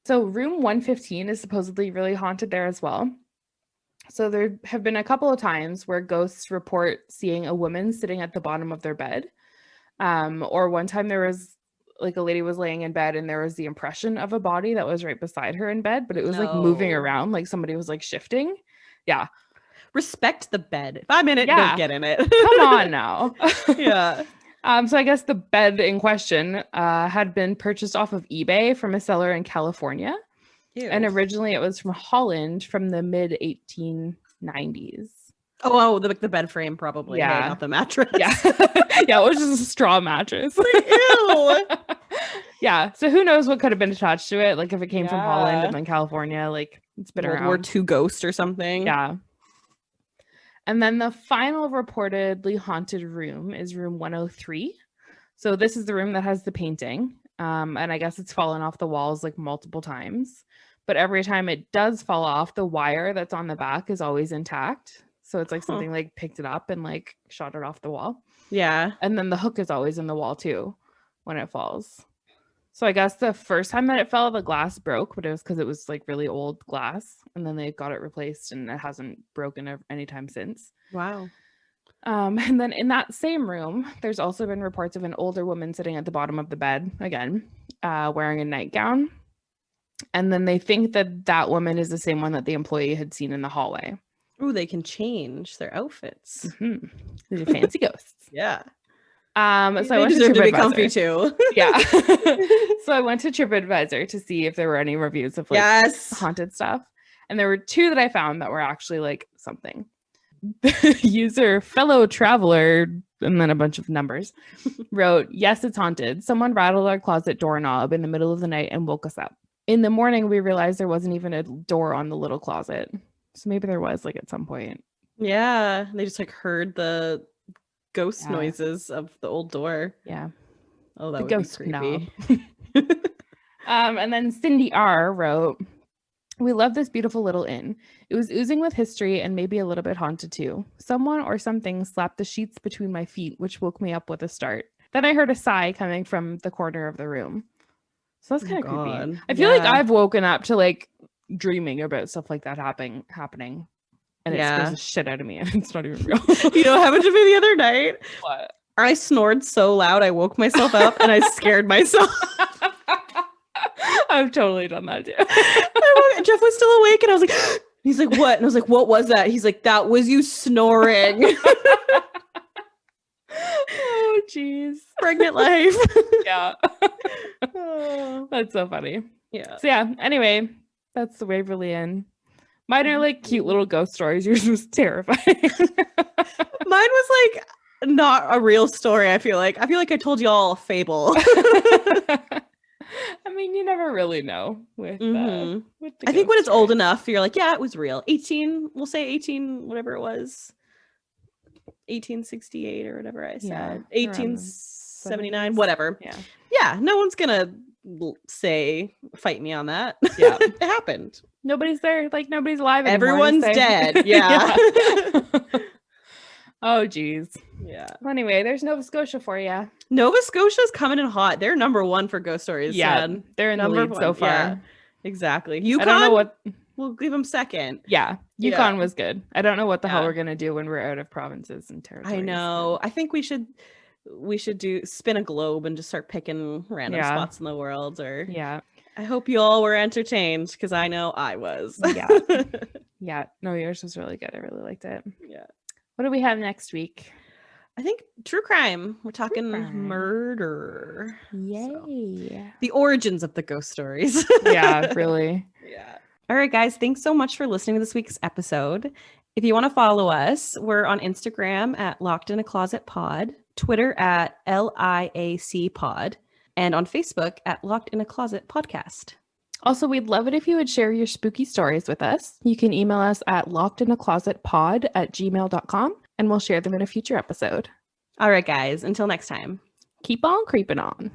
So room 115 is supposedly really haunted there as well. So there have been a couple of times where ghosts report seeing a woman sitting at the bottom of their bed. Or one time there was like a lady was laying in bed and there was the impression of a body that was right beside her in bed, but it was like moving around, like somebody was like shifting. Yeah. Respect the bed. If I'm in it, don't get in it. Come on now. Yeah. So I guess the bed in question had been purchased off of eBay from a seller in California. Ew. And originally it was from Holland from the mid 1890s. Oh, the bed frame probably. Yeah. Hey, not the mattress. Yeah. Yeah, it was just a straw mattress. Ew. Yeah. So who knows what could have been attached to it? Like if it came from Holland and then California, like it's been around. World War II ghost or something. Yeah. And then the final reportedly haunted room is room 103. So this is the room that has the painting. And I guess it's fallen off the walls like multiple times. But every time it does fall off, the wire that's on the back is always intact. So it's like something like picked it up and like shot it off the wall. Yeah. And then the hook is always in the wall too when it falls. So I guess the first time that it fell, the glass broke, but it was because it was like really old glass. And then they got it replaced and it hasn't broken anytime since. Wow. And then in that same room, there's also been reports of an older woman sitting at the bottom of the bed, again, wearing a nightgown. And then they think that woman is the same one that the employee had seen in the hallway. Oh, they can change their outfits. Mm-hmm. These are fancy ghosts. Yeah. So I went deserve to be comfy too. Yeah. So I went to TripAdvisor to see if there were any reviews of like haunted stuff. And there were 2 that I found that were actually like something. User fellow traveler, and then a bunch of numbers, wrote, "Yes, it's haunted. Someone rattled our closet doorknob in the middle of the night and woke us up. In the morning, we realized there wasn't even a door on the little closet." So maybe there was like at some point. Yeah. They just like heard the ghost noises of the old door. Yeah. Oh, that would be creepy. And then Cindy R wrote, "We love this beautiful little inn. It was oozing with history and maybe a little bit haunted too. Someone or something slapped the sheets between my feet, which woke me up with a start. Then I heard a sigh coming from the corner of the room." So that's kind of creepy. I feel like I've woken up to like dreaming about stuff like that happening, and it scares the shit out of me, and it's not even real. You know what happened to me the other night? What? I snored so loud I woke myself up and I scared myself. I've totally done that too. Jeff was still awake and I was like, he's like, "What?" And I was like, "What was that?" He's like, "That was you snoring." Oh, jeez. Pregnant life. Yeah. That's so funny. Yeah. So yeah, anyway, that's the Waverley Inn. Mine are like cute little ghost stories. Yours was terrifying. Mine was like not a real story. I feel like I told y'all a fable. I mean, you never really know with the I think when it's old enough, you're like, yeah, it was real. 18, we'll say 18, whatever it was. 1868 or whatever I said. 1879, whatever. Yeah. Yeah, no one's gonna fight me on that. Yeah. It happened. Nobody's there, like nobody's alive anymore. Everyone's dead. Yeah. Oh, geez. Yeah. Well, anyway, there's Nova Scotia for you. Nova Scotia's coming in hot. They're number 1 for ghost stories. Yeah, they're in the lead so far. Yeah, exactly. Yukon, I don't know what. We'll give them second. Yeah, Yukon was good. I don't know what the hell we're gonna do when we're out of provinces and territories. I know. I think we should spin a globe and just start picking random spots in the world. Or I hope you all were entertained because I know I was. Yeah. No, yours was really good. I really liked it. Yeah. What do we have next week? I think true crime. We're talking murder. Yay. So, the origins of the ghost stories. Yeah, really. Yeah. All right, guys. Thanks so much for listening to this week's episode. If you want to follow us, we're on Instagram at Locked in a Closet Pod, Twitter at LIAC Pod, and on Facebook at Locked in a Closet Podcast. Also, we'd love it if you would share your spooky stories with us. You can email us at lockedinaclosetpod@gmail.com, and we'll share them in a future episode. All right, guys. Until next time. Keep on creeping on.